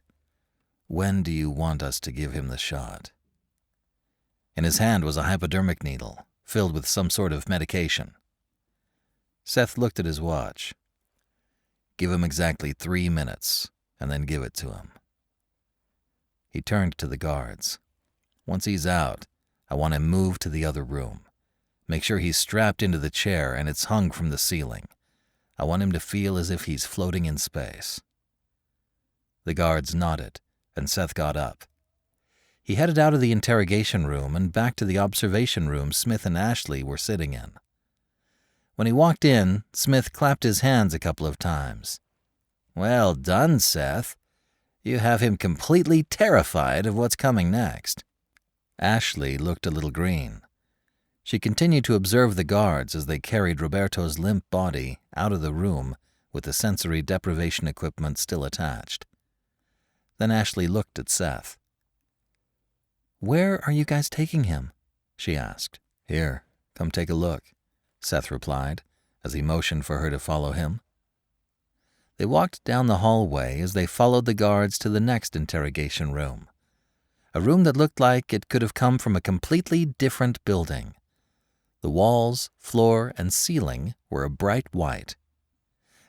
"When do you want us to give him the shot?" In his hand was a hypodermic needle, filled with some sort of medication. Seth looked at his watch. "Give him exactly 3 minutes, and then give it to him." He turned to the guards. "Once he's out, I want him moved to the other room. Make sure he's strapped into the chair and it's hung from the ceiling. I want him to feel as if he's floating in space." The guards nodded, and Seth got up. He headed out of the interrogation room and back to the observation room Smith and Ashley were sitting in. When he walked in, Smith clapped his hands a couple of times. "Well done, Seth. You have him completely terrified of what's coming next." Ashley looked a little green. She continued to observe the guards as they carried Roberto's limp body out of the room with the sensory deprivation equipment still attached. Then Ashley looked at Seth. "Where are you guys taking him?" she asked. "Here, come take a look," Seth replied, as he motioned for her to follow him. They walked down the hallway as they followed the guards to the next interrogation room, a room that looked like it could have come from a completely different building. The walls, floor, and ceiling were a bright white.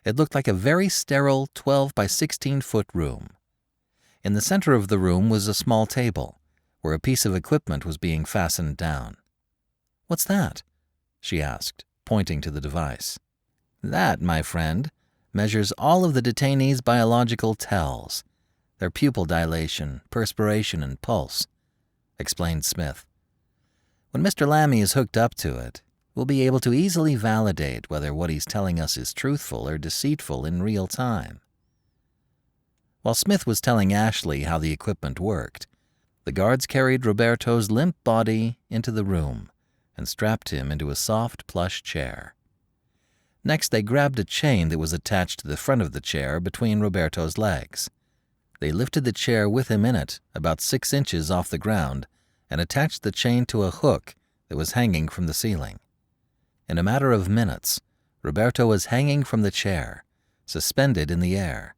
It looked like a very sterile 12 by 16-foot room. In the center of the room was a small table, where a piece of equipment was being fastened down. "What's that?" she asked, pointing to the device. "That, my friend, measures all of the detainees' biological tells, their pupil dilation, perspiration, and pulse," explained Smith. "When Mr. Lammy is hooked up to it, we'll be able to easily validate whether what he's telling us is truthful or deceitful in real time." While Smith was telling Ashley how the equipment worked, the guards carried Roberto's limp body into the room and strapped him into a soft plush chair. Next, they grabbed a chain that was attached to the front of the chair between Roberto's legs. They lifted the chair with him in it about 6 inches off the ground and attached the chain to a hook that was hanging from the ceiling. In a matter of minutes, Roberto was hanging from the chair, suspended in the air.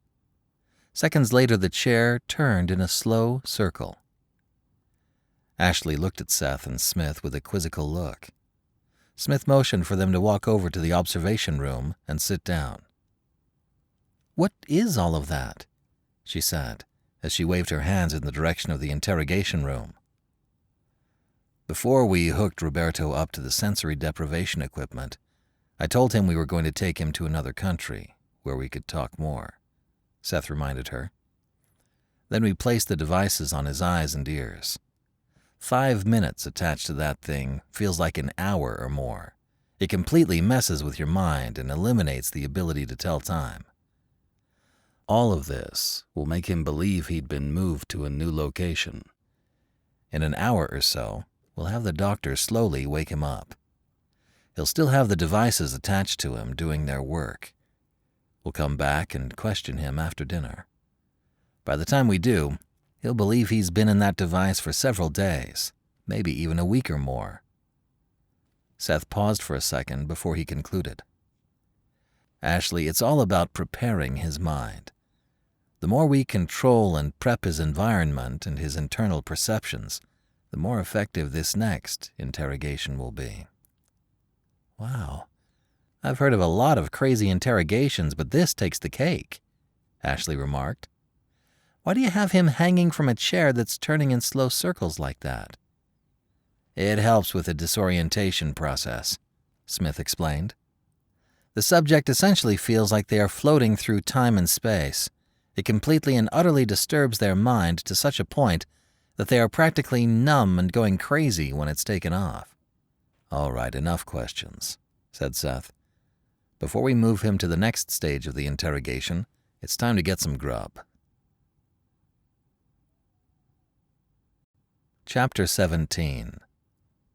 Seconds later, the chair turned in a slow circle. Ashley looked at Seth and Smith with a quizzical look. Smith motioned for them to walk over to the observation room and sit down. "What is all of that?" she said, as she waved her hands in the direction of the interrogation room. "Before we hooked Roberto up to the sensory deprivation equipment, I told him we were going to take him to another country, where we could talk more," Seth reminded her. "Then we placed the devices on his eyes and ears. 5 minutes attached to that thing feels like an hour or more. It completely messes with your mind and eliminates the ability to tell time. All of this will make him believe he'd been moved to a new location. In an hour or so, we'll have the doctor slowly wake him up. He'll still have the devices attached to him doing their work. We'll come back and question him after dinner. By the time we do, he'll believe he's been in that device for several days, maybe even a week or more." Seth paused for a second before he concluded. "Ashley, it's all about preparing his mind. The more we control and prep his environment and his internal perceptions, the more effective this next interrogation will be." "Wow. I've heard of a lot of crazy interrogations, but this takes the cake," Ashley remarked. "Why do you have him hanging from a chair that's turning in slow circles like that?" "It helps with the disorientation process," Smith explained. "The subject essentially feels like they are floating through time and space. It completely and utterly disturbs their mind to such a point that they are practically numb and going crazy when it's taken off." "All right, enough questions," said Seth. "Before we move him to the next stage of the interrogation, it's time to get some grub." Chapter 17.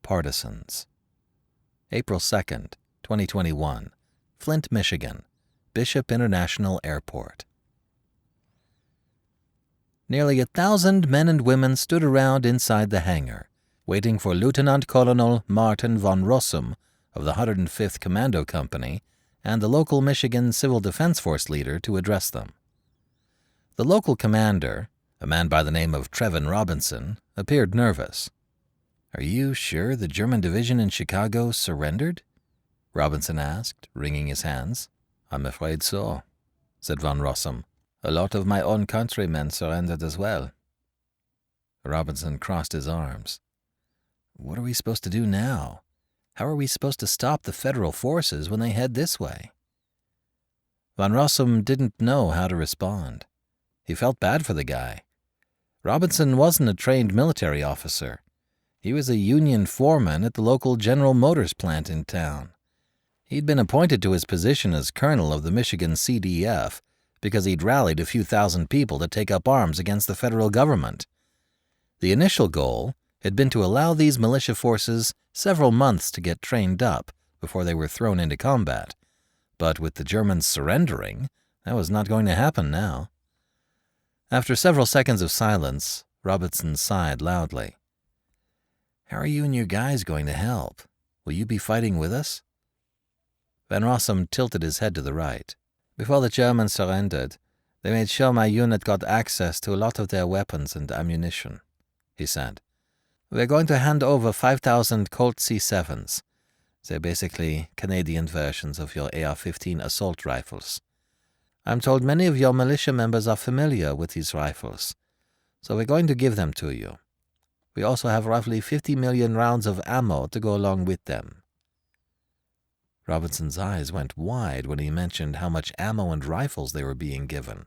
Partisans. April 2nd, 2021. Flint, Michigan. Bishop International Airport. Nearly 1,000 men and women stood around inside the hangar, waiting for Lieutenant Colonel Martin von Rossum of the 105th Commando Company and the local Michigan Civil Defense Force leader to address them. The local commander, a man by the name of Trevin Robinson, appeared nervous. "Are you sure the German division in Chicago surrendered?" Robinson asked, wringing his hands. "I'm afraid so," said von Rossum. "A lot of my own countrymen surrendered as well." Robinson crossed his arms. "What are we supposed to do now? How are we supposed to stop the federal forces when they head this way?" Von Rossum didn't know how to respond. He felt bad for the guy. Robinson wasn't a trained military officer. He was a union foreman at the local General Motors plant in town. He'd been appointed to his position as colonel of the Michigan CDF because he'd rallied a few thousand people to take up arms against the federal government. The initial goal had been to allow these militia forces several months to get trained up before they were thrown into combat. But with the Germans surrendering, that was not going to happen now. After several seconds of silence, Robinson sighed loudly. "How are you and your guys going to help? Will you be fighting with us?" Van Rossum tilted his head to the right. "Before the Germans surrendered, they made sure my unit got access to a lot of their weapons and ammunition," he said. "We're going to hand over 5,000 Colt C7s. They're basically Canadian versions of your AR-15 assault rifles. I'm told many of your militia members are familiar with these rifles, so we're going to give them to you. We also have roughly 50 million rounds of ammo to go along with them. Robinson's eyes went wide when he mentioned how much ammo and rifles they were being given.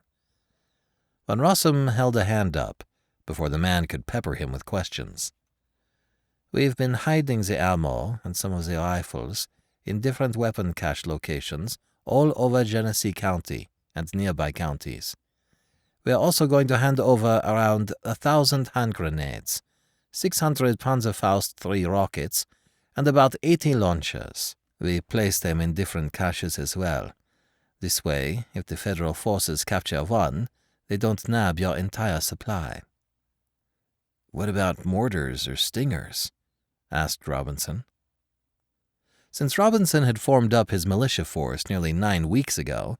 Van Rossum held a hand up before the man could pepper him with questions. We've been hiding the ammo and some of the rifles in different weapon cache locations all over Genesee County and nearby counties. We are also going to hand over around 1,000 hand grenades, 600 Panzerfaust 3 rockets, and about 80 launchers. We place them in different caches as well. This way, if the federal forces capture one, they don't nab your entire supply. What about mortars or stingers? Asked Robinson. Since Robinson had formed up his militia force nearly 9 weeks ago,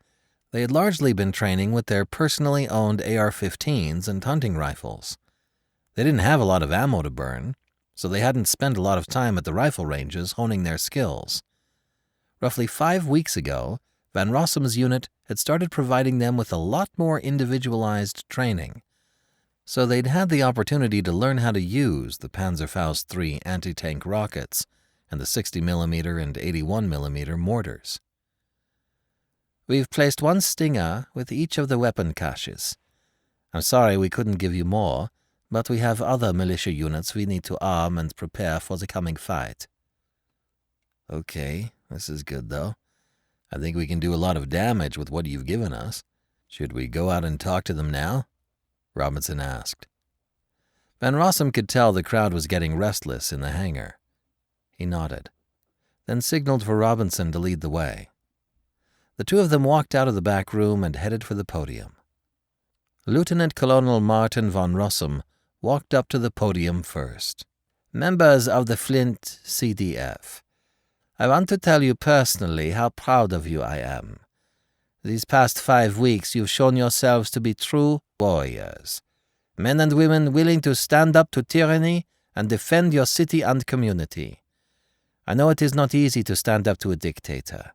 they had largely been training with their personally owned AR-15s and hunting rifles. They didn't have a lot of ammo to burn, so they hadn't spent a lot of time at the rifle ranges honing their skills. Roughly 5 weeks ago, Van Rossum's unit had started providing them with a lot more individualized training, so they'd had the opportunity to learn how to use the Panzerfaust 3 anti-tank rockets and the 60mm and 81mm mortars. We've placed one Stinger with each of the weapon caches. I'm sorry we couldn't give you more, but we have other militia units we need to arm and prepare for the coming fight. Okay, this is good though. I think we can do a lot of damage with what you've given us. Should we go out and talk to them now? Robinson asked. Van Rossum could tell the crowd was getting restless in the hangar. He nodded, then signaled for Robinson to lead the way. The two of them walked out of the back room and headed for the podium. Lieutenant Colonel Martin von Rossum walked up to the podium first. Members of the Flint CDF, I want to tell you personally how proud of you I am. These past 5 weeks you've shown yourselves to be true warriors, men and women willing to stand up to tyranny and defend your city and community. I know it is not easy to stand up to a dictator,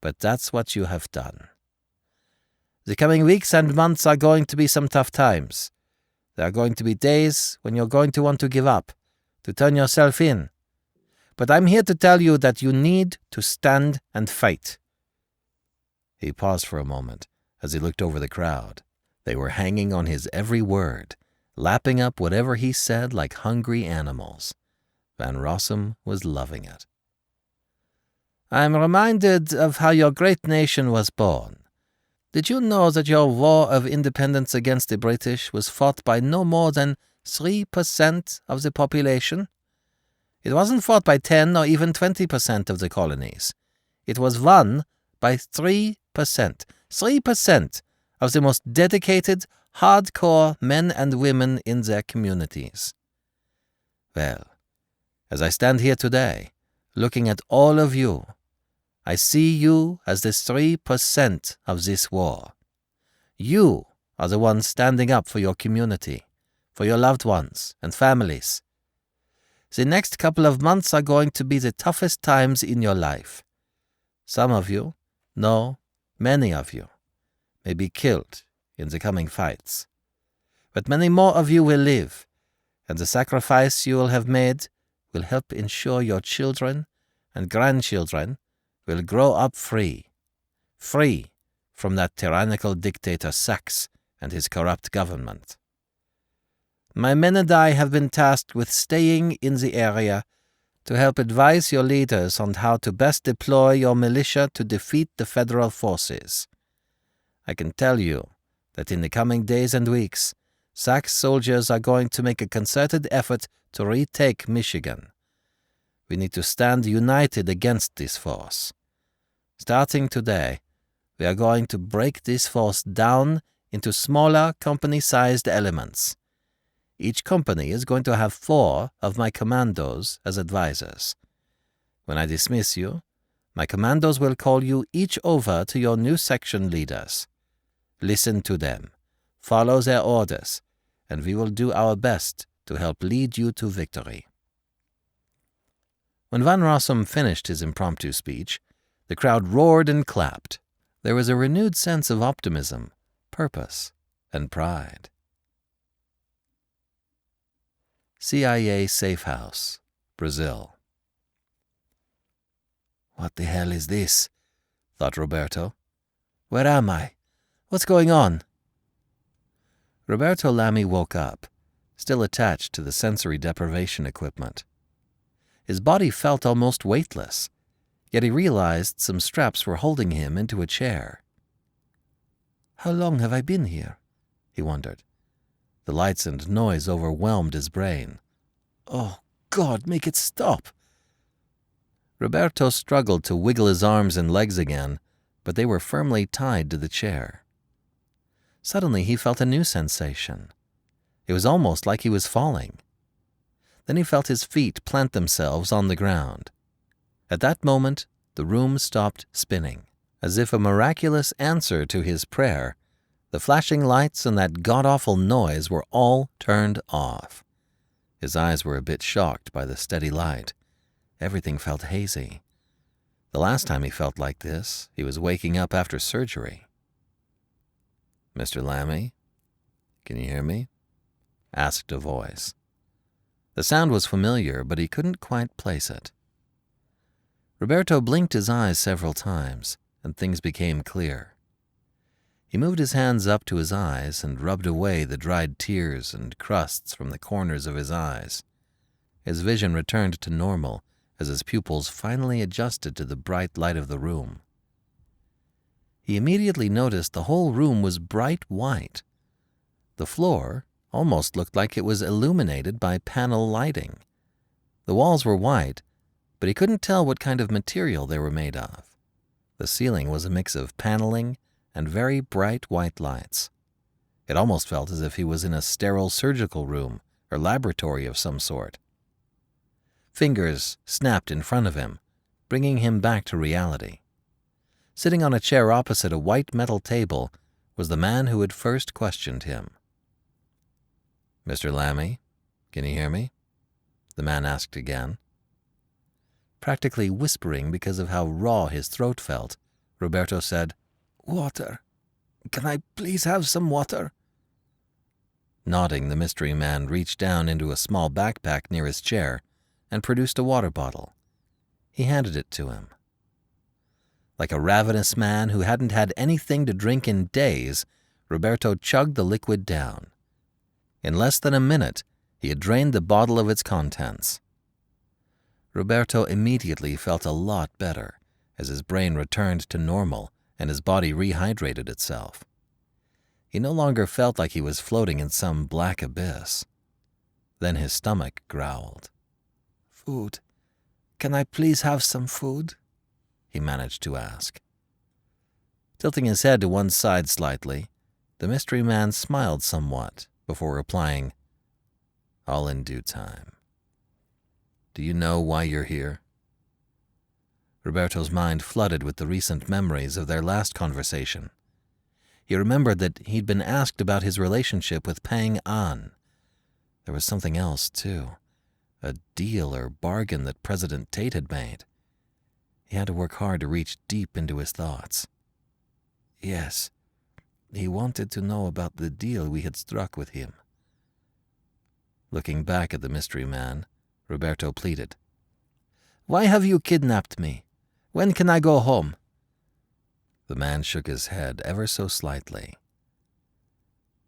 but that's what you have done. The coming weeks and months are going to be some tough times. There are going to be days when you're going to want to give up, to turn yourself in. But I'm here to tell you that you need to stand and fight. He paused for a moment as he looked over the crowd. They were hanging on his every word, lapping up whatever he said like hungry animals. Van Rossum was loving it. I'm reminded of how your great nation was born. Did you know that your war of independence against the British was fought by no more than 3% of the population? It wasn't fought by 10 or even 20% of the colonies. It was won by 3%. 3% of the most dedicated, hardcore men and women in their communities. Well, as I stand here today, looking at all of you, I see you as the 3% of this war. You are the ones standing up for your community, for your loved ones and families. The next couple of months are going to be the toughest times in your life. Some of you, no, many of you, may be killed in the coming fights. But many more of you will live, and the sacrifice you will have made will help ensure your children and grandchildren will grow up free from that tyrannical dictator Sachs and his corrupt government. My men and I have been tasked with staying in the area to help advise your leaders on how to best deploy your militia to defeat the federal forces. I can tell you that in the coming days and weeks, Sachs soldiers are going to make a concerted effort to retake Michigan. We need to stand united against this force. Starting today, we are going to break this force down into smaller company-sized elements. Each company is going to have 4 of my commandos as advisors. When I dismiss you, my commandos will call you each over to your new section leaders. Listen to them, follow their orders, and we will do our best to help lead you to victory. When Van Rossum finished his impromptu speech, the crowd roared and clapped. There was a renewed sense of optimism, purpose, and pride. CIA Safe House, Brazil. "What the hell is this?" thought Roberto. "Where am I? What's going on?" Roberto Lamy woke up, still attached to the sensory deprivation equipment. His body felt almost weightless, yet he realized some straps were holding him into a chair. "How long have I been here?" he wondered. The lights and noise overwhelmed his brain. "Oh, God, make it stop!" Roberto struggled to wiggle his arms and legs again, but they were firmly tied to the chair. Suddenly he felt a new sensation. It was almost like he was falling. Then he felt his feet plant themselves on the ground. At that moment, the room stopped spinning. As if a miraculous answer to his prayer, the flashing lights and that god-awful noise were all turned off. His eyes were a bit shocked by the steady light. Everything felt hazy. The last time he felt like this, he was waking up after surgery. "Mr. Lamy, can you hear me?" asked a voice. The sound was familiar, but he couldn't quite place it. Roberto blinked his eyes several times, and things became clear. He moved his hands up to his eyes and rubbed away the dried tears and crusts from the corners of his eyes. His vision returned to normal as his pupils finally adjusted to the bright light of the room. He immediately noticed the whole room was bright white. The floor almost looked like it was illuminated by panel lighting. The walls were white, but he couldn't tell what kind of material they were made of. The ceiling was a mix of paneling and very bright white lights. It almost felt as if he was in a sterile surgical room or laboratory of some sort. Fingers snapped in front of him, bringing him back to reality. Sitting on a chair opposite a white metal table was the man who had first questioned him. "Mr. Lamy, can you hear me?" the man asked again. Practically whispering because of how raw his throat felt, Roberto said, "Water. Can I please have some water?" Nodding, the mystery man reached down into a small backpack near his chair and produced a water bottle. He handed it to him. Like a ravenous man who hadn't had anything to drink in days, Roberto chugged the liquid down. In less than a minute, he had drained the bottle of its contents. Roberto immediately felt a lot better as his brain returned to normal and his body rehydrated itself. He no longer felt like he was floating in some black abyss. Then his stomach growled. "Food. Can I please have some food?" he managed to ask. Tilting his head to one side slightly, the mystery man smiled somewhat before replying, "All in due time. Do you know why you're here?" Roberto's mind flooded with the recent memories of their last conversation. He remembered that he'd been asked about his relationship with Pang An. There was something else, too. A deal or bargain that President Tate had made. He had to work hard to reach deep into his thoughts. Yes, he wanted to know about the deal we had struck with him. Looking back at the mystery man, Roberto pleaded, "Why have you kidnapped me? When can I go home?" The man shook his head ever so slightly.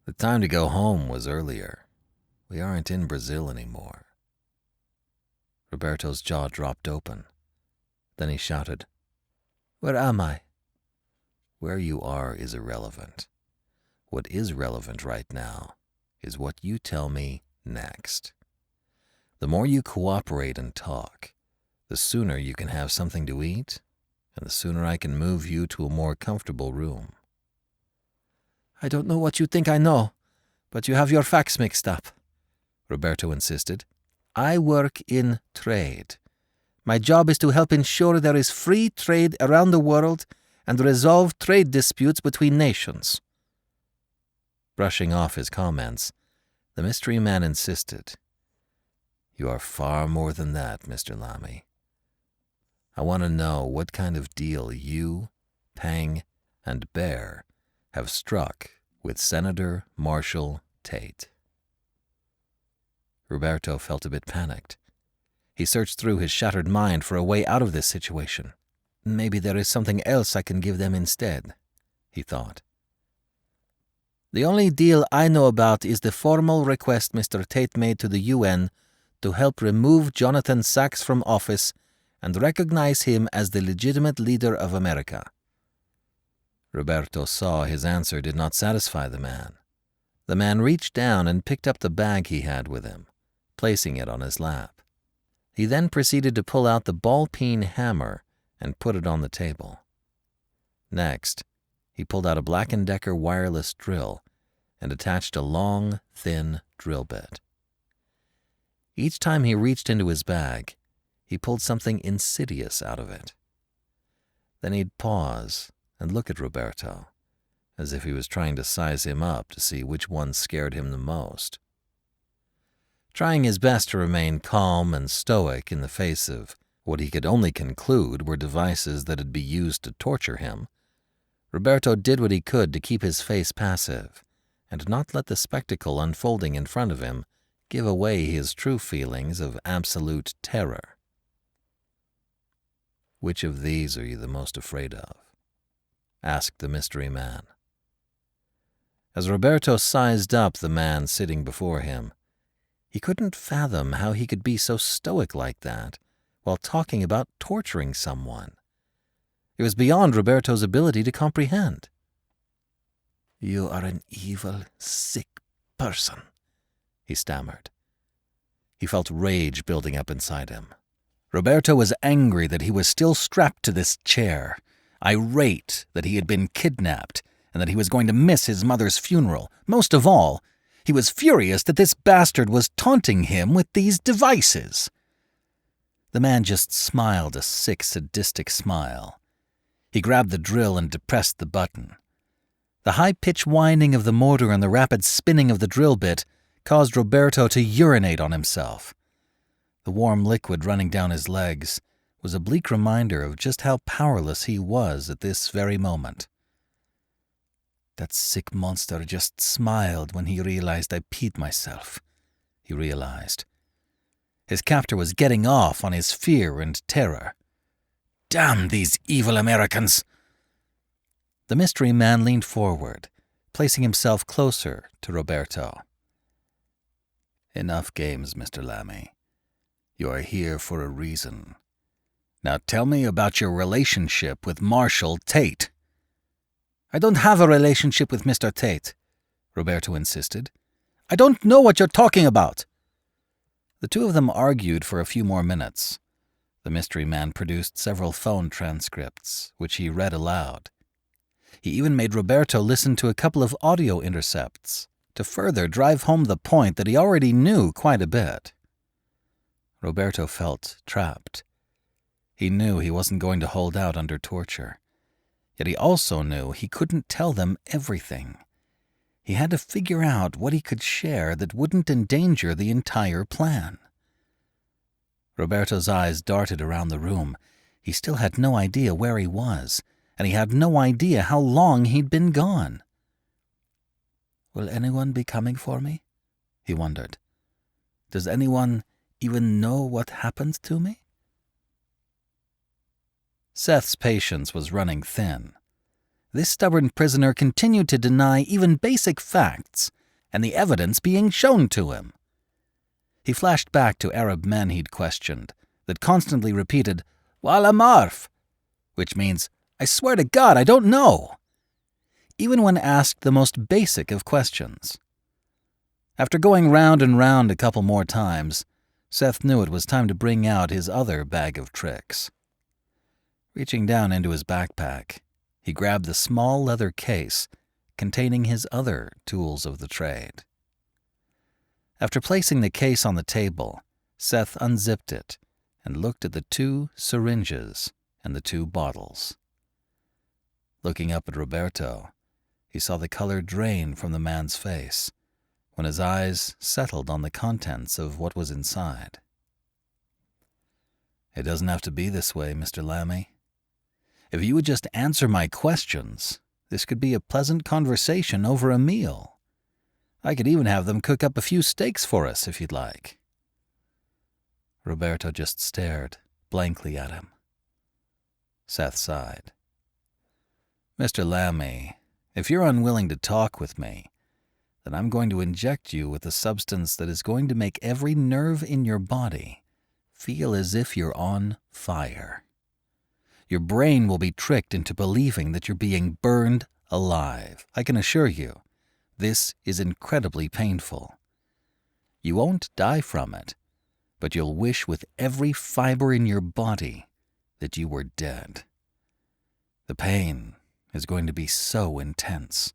"The time to go home was earlier. We aren't in Brazil anymore." Roberto's jaw dropped open. Then he shouted, "Where am I?" "Where you are is irrelevant. What is relevant right now is what you tell me next. The more you cooperate and talk, the sooner you can have something to eat, and the sooner I can move you to a more comfortable room." "I don't know what you think I know, but you have your facts mixed up," Roberto insisted. "I work in trade. My job is to help ensure there is free trade around the world and resolve trade disputes between nations." Brushing off his comments, the mystery man insisted, "You are far more than that, Mr. Lamy. I want to know what kind of deal you, Pang, and Bear have struck with Senator Marshall Tate." Roberto felt a bit panicked. He searched through his shattered mind for a way out of this situation. "Maybe there is something else I can give them instead," he thought. "The only deal I know about is the formal request Mr. Tate made to the UN to help remove Jonathan Sachs from office and recognize him as the legitimate leader of America." Roberto saw his answer did not satisfy the man. The man reached down and picked up the bag he had with him, placing it on his lap. He then proceeded to pull out the ball-peen hammer and put it on the table. Next, he pulled out a Black & Decker wireless drill and attached a long, thin drill bit. Each time he reached into his bag, he pulled something insidious out of it. Then he'd pause and look at Roberto, as if he was trying to size him up to see which one scared him the most. Trying his best to remain calm and stoic in the face of what he could only conclude were devices that had been used to torture him, Roberto did what he could to keep his face passive and not let the spectacle unfolding in front of him give away his true feelings of absolute terror. "Which of these are you the most afraid of?" asked the mystery man. As Roberto sized up the man sitting before him, he couldn't fathom how he could be so stoic like that while talking about torturing someone. It was beyond Roberto's ability to comprehend. "You are an evil, sick person," he stammered. He felt rage building up inside him. Roberto was angry that he was still strapped to this chair, irate that he had been kidnapped and that he was going to miss his mother's funeral. Most of all, he was furious that this bastard was taunting him with these devices. The man just smiled a sick, sadistic smile. He grabbed the drill and depressed the button. The high-pitched whining of the motor and the rapid spinning of the drill bit caused Roberto to urinate on himself. The warm liquid running down his legs was a bleak reminder of just how powerless he was at this very moment. "That sick monster just smiled when he realized I peed myself," he realized. His captor was getting off on his fear and terror. "Damn these evil Americans!" The mystery man leaned forward, placing himself closer to Roberto. "Enough games, Mr. Lammy. You are here for a reason. Now tell me about your relationship with Marshall Tate." "I don't have a relationship with Mr. Tate," Roberto insisted. "I don't know what you're talking about." The two of them argued for a few more minutes. The mystery man produced several phone transcripts, which he read aloud. He even made Roberto listen to a couple of audio intercepts to further drive home the point that he already knew quite a bit. Roberto felt trapped. He knew he wasn't going to hold out under torture. Yet he also knew he couldn't tell them everything. He had to figure out what he could share that wouldn't endanger the entire plan. Roberto's eyes darted around the room. He still had no idea where he was, and he had no idea how long he'd been gone. "Will anyone be coming for me?" he wondered. "Does anyone even know what happened to me?" Seth's patience was running thin. This stubborn prisoner continued to deny even basic facts and the evidence being shown to him. He flashed back to Arab men he'd questioned that constantly repeated, "Wala marf," which means, "I swear to God, I don't know," even when asked the most basic of questions. After going round and round a couple more times, Seth knew it was time to bring out his other bag of tricks. Reaching down into his backpack, he grabbed the small leather case containing his other tools of the trade. After placing the case on the table, Seth unzipped it and looked at the 2 syringes and the 2 bottles. Looking up at Roberto, he saw the color drain from the man's face when his eyes settled on the contents of what was inside. It doesn't have to be this way, Mr. Lammy. If you would just answer my questions, this could be a pleasant conversation over a meal. I could even have them cook up a few steaks for us if you'd like." Roberto just stared blankly at him. Seth sighed. "Mr. Lammy, if you're unwilling to talk with me, then I'm going to inject you with a substance that is going to make every nerve in your body feel as if you're on fire. Your brain will be tricked into believing that you're being burned alive. I can assure you, this is incredibly painful. You won't die from it, but you'll wish with every fiber in your body that you were dead. The pain is going to be so intense.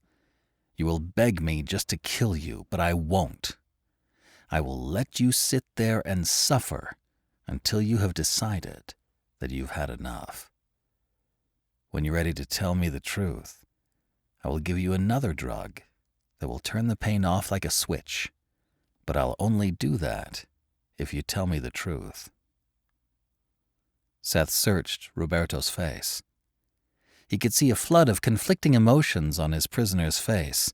You will beg me just to kill you, but I won't. I will let you sit there and suffer until you have decided that you've had enough. When you're ready to tell me the truth, I will give you another drug that will turn the pain off like a switch, but I'll only do that if you tell me the truth." Seth searched Roberto's face. He could see a flood of conflicting emotions on his prisoner's face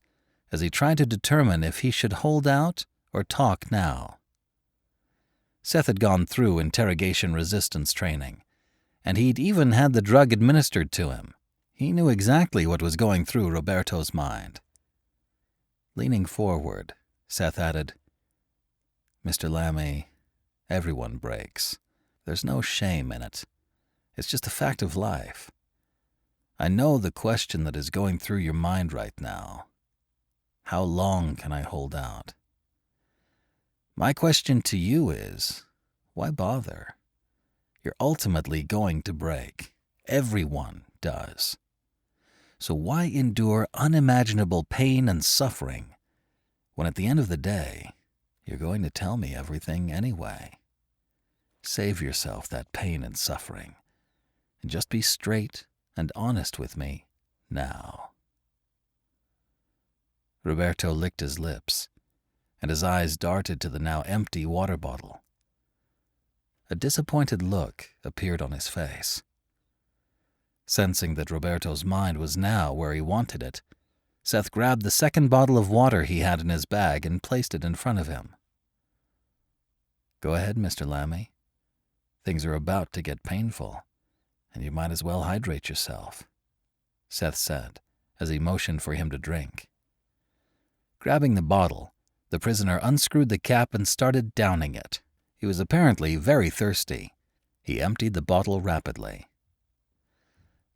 as he tried to determine if he should hold out or talk now. Seth had gone through interrogation resistance training, and he'd even had the drug administered to him. He knew exactly what was going through Roberto's mind. Leaning forward, Seth added, "Mr. Lammy, everyone breaks. There's no shame in it. It's just a fact of life. I know the question that is going through your mind right now. How long can I hold out? My question to you is, why bother? You're ultimately going to break. Everyone does. So why endure unimaginable pain and suffering when at the end of the day, you're going to tell me everything anyway? Save yourself that pain and suffering, and just be straight and honest with me now." Roberto licked his lips, and his eyes darted to the now empty water bottle. A disappointed look appeared on his face. Sensing that Roberto's mind was now where he wanted it, Seth grabbed the second bottle of water he had in his bag and placed it in front of him. "Go ahead, Mr. Lammy. Things are about to get painful, and you might as well hydrate yourself," Seth said as he motioned for him to drink. Grabbing the bottle, the prisoner unscrewed the cap and started downing it. He was apparently very thirsty. He emptied the bottle rapidly.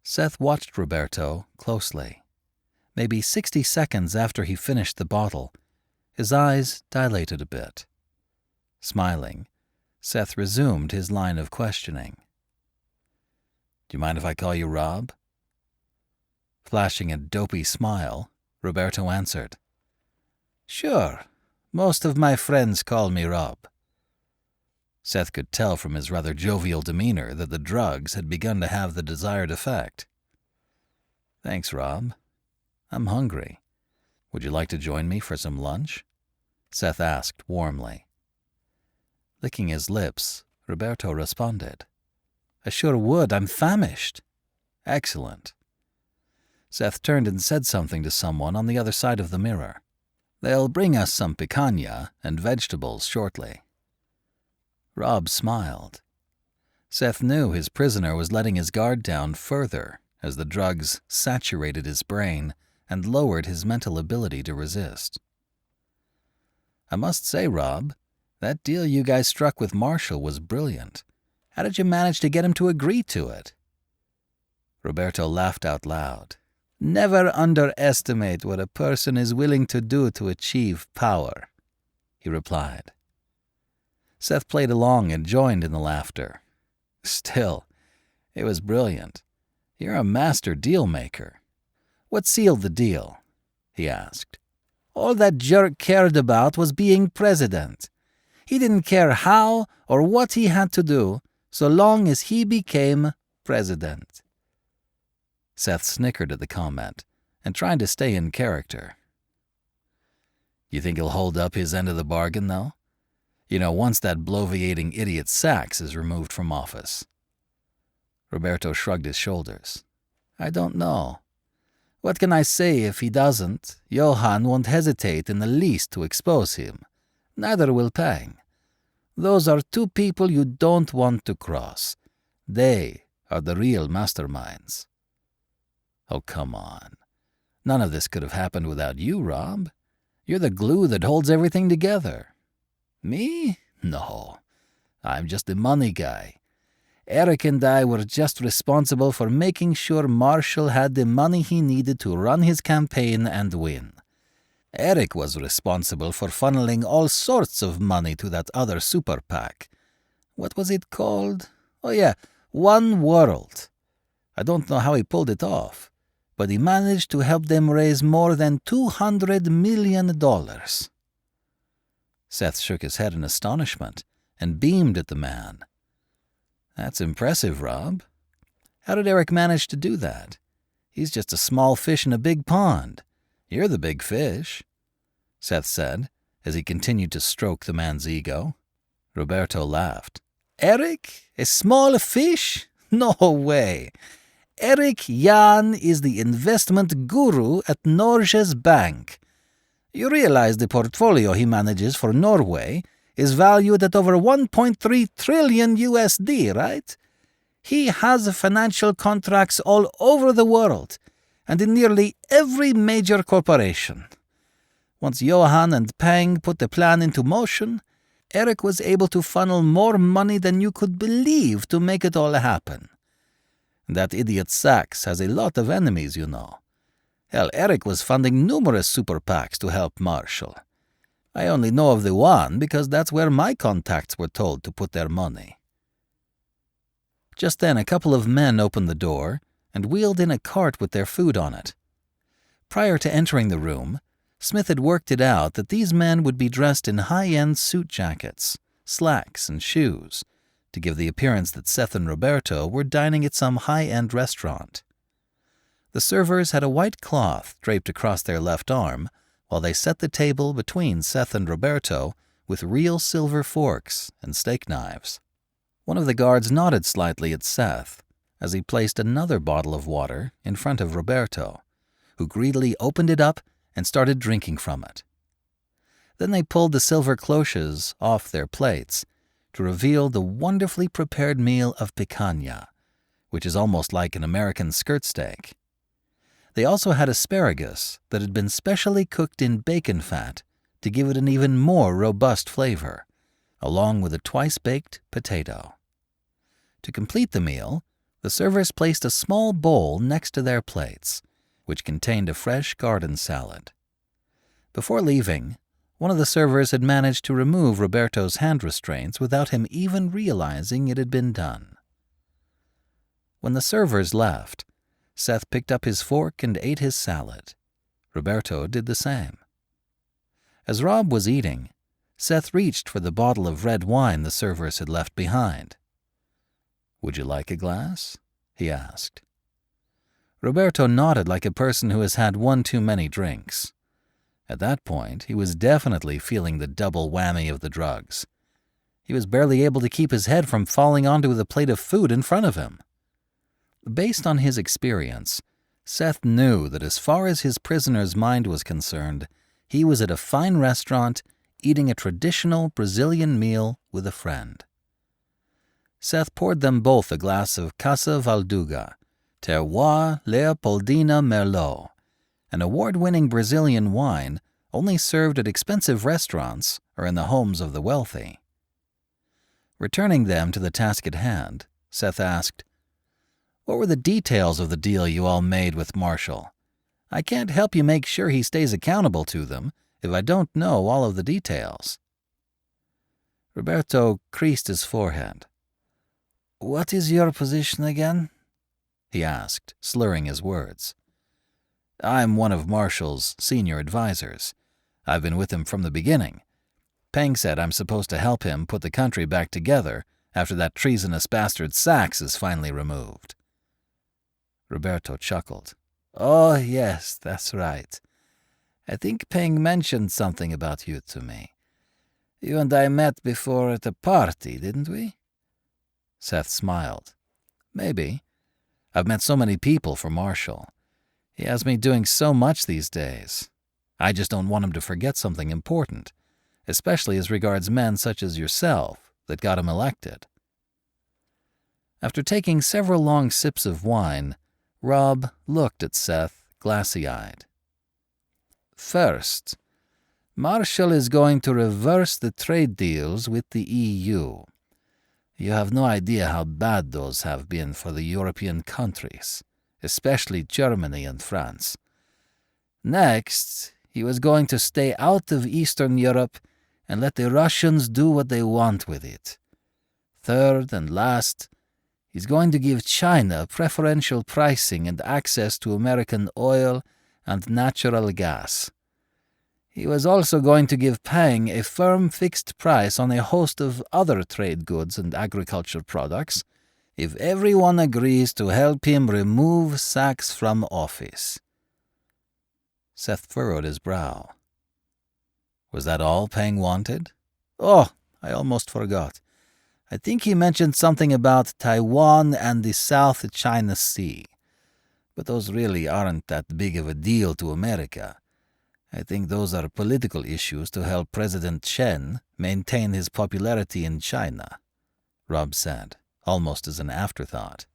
Seth watched Roberto closely. Maybe 60 seconds after he finished the bottle, his eyes dilated a bit. Smiling, Seth resumed his line of questioning. "Do you mind if I call you Rob?" Flashing a dopey smile, Roberto answered, "Sure. Most of my friends call me Rob." Seth could tell from his rather jovial demeanor that the drugs had begun to have the desired effect. "Thanks, Rob. I'm hungry. Would you like to join me for some lunch?" Seth asked warmly. Licking his lips, Roberto responded, "I sure would. I'm famished." "Excellent." Seth turned and said something to someone on the other side of the mirror. "They'll bring us some picanha and vegetables shortly." Rob smiled. Seth knew his prisoner was letting his guard down further as the drugs saturated his brain and lowered his mental ability to resist. "I must say, Rob, that deal you guys struck with Marshall was brilliant. How did you manage to get him to agree to it?" Roberto laughed out loud. "Never underestimate what a person is willing to do to achieve power," he replied. Seth played along and joined in the laughter. "Still, it was brilliant. You're a master deal maker. What sealed the deal?" he asked. "All that jerk cared about was being president. He didn't care how or what he had to do, so long as he became president." Seth snickered at the comment and tried to stay in character. "You think he'll hold up his end of the bargain, though? Once that bloviating idiot Sachs is removed from office. Roberto shrugged his shoulders. I don't know. What can I say if he doesn't? Johann won't hesitate in the least to expose him. Neither will Pang. Those are two people you don't want to cross. They are the real masterminds. Oh, come on. None of this could have happened without you, Rob. You're the glue that holds everything together. Me? No. I'm just the money guy. Eric and I were just responsible for making sure Marshall had the money he needed to run his campaign and win. Eric was responsible for funneling all sorts of money to that other super PAC. What was it called? Oh yeah, One World. I don't know how he pulled it off, but he managed to help them raise more than $200 million. Seth shook his head in astonishment and beamed at the man. That's impressive, Rob. How did Eric manage to do that? He's just a small fish in a big pond. You're the big fish, Seth said, as he continued to stroke the man's ego. Roberto laughed. Eric? A small fish? No way. Eric Jan is the investment guru at Norges Bank. You realize the portfolio he manages for Norway is valued at over 1.3 trillion USD, right? He has financial contracts all over the world and in nearly every major corporation. Once Johann and Pang put the plan into motion, Eric was able to funnel more money than you could believe to make it all happen. That idiot Sachs has a lot of enemies, you know. Hell, Eric was funding numerous super PACs to help Marshall. I only know of the one because that's where my contacts were told to put their money. Just then a couple of men opened the door and wheeled in a cart with their food on it. Prior to entering the room, Smith had worked it out that these men would be dressed in high-end suit jackets, slacks, and shoes to give the appearance that Seth and Roberto were dining at some high-end restaurant. The servers had a white cloth draped across their left arm while they set the table between Seth and Roberto with real silver forks and steak knives. One of the guards nodded slightly at Seth as he placed another bottle of water in front of Roberto, who greedily opened it up and started drinking from it. Then they pulled the silver cloches off their plates to reveal the wonderfully prepared meal of picanha, which is almost like an American skirt steak. They also had asparagus that had been specially cooked in bacon fat to give it an even more robust flavor, along with a twice-baked potato. To complete the meal, the servers placed a small bowl next to their plates, which contained a fresh garden salad. Before leaving, one of the servers had managed to remove Roberto's hand restraints without him even realizing it had been done. When the servers left, Seth picked up his fork and ate his salad. Roberto did the same. As Rob was eating, Seth reached for the bottle of red wine the servers had left behind. "Would you like a glass?" he asked. Roberto nodded like a person who has had one too many drinks. At that point, he was definitely feeling the double whammy of the drugs. He was barely able to keep his head from falling onto the plate of food in front of him. Based on his experience, Seth knew that as far as his prisoner's mind was concerned, he was at a fine restaurant eating a traditional Brazilian meal with a friend. Seth poured them both a glass of Casa Valduga, Terroir Leopoldina Merlot, an award-winning Brazilian wine only served at expensive restaurants or in the homes of the wealthy. Returning them to the task at hand, Seth asked, "What were the details of the deal you all made with Marshall? I can't help you make sure he stays accountable to them if I don't know all of the details." Roberto creased his forehead. "What is your position again?" he asked, slurring his words. "I'm one of Marshall's senior advisors. I've been with him from the beginning. Pang said I'm supposed to help him put the country back together after that treasonous bastard Sachs is finally removed." Roberto chuckled. "Oh, yes, that's right. I think Pang mentioned something about you to me. You and I met before at a party, didn't we? Seth smiled. Maybe. I've met so many people for Marshall. He has me doing so much these days. I just don't want him to forget something important, especially as regards men such as yourself that got him elected. After taking several long sips of wine, Rob looked at Seth glassy-eyed. First, Marshall is going to reverse the trade deals with the EU. You have no idea how bad those have been for the European countries, especially Germany and France. Next, he was going to stay out of Eastern Europe and let the Russians do what they want with it. Third and last, he's going to give China preferential pricing and access to American oil and natural gas. He was also going to give Pang a firm fixed price on a host of other trade goods and agriculture products if everyone agrees to help him remove Sachs from office. Seth furrowed his brow. Was that all Pang wanted? Oh, I almost forgot. I think he mentioned something about Taiwan and the South China Sea. But those really aren't that big of a deal to America. I think those are political issues to help President Chen maintain his popularity in China, Rob said, almost as an afterthought.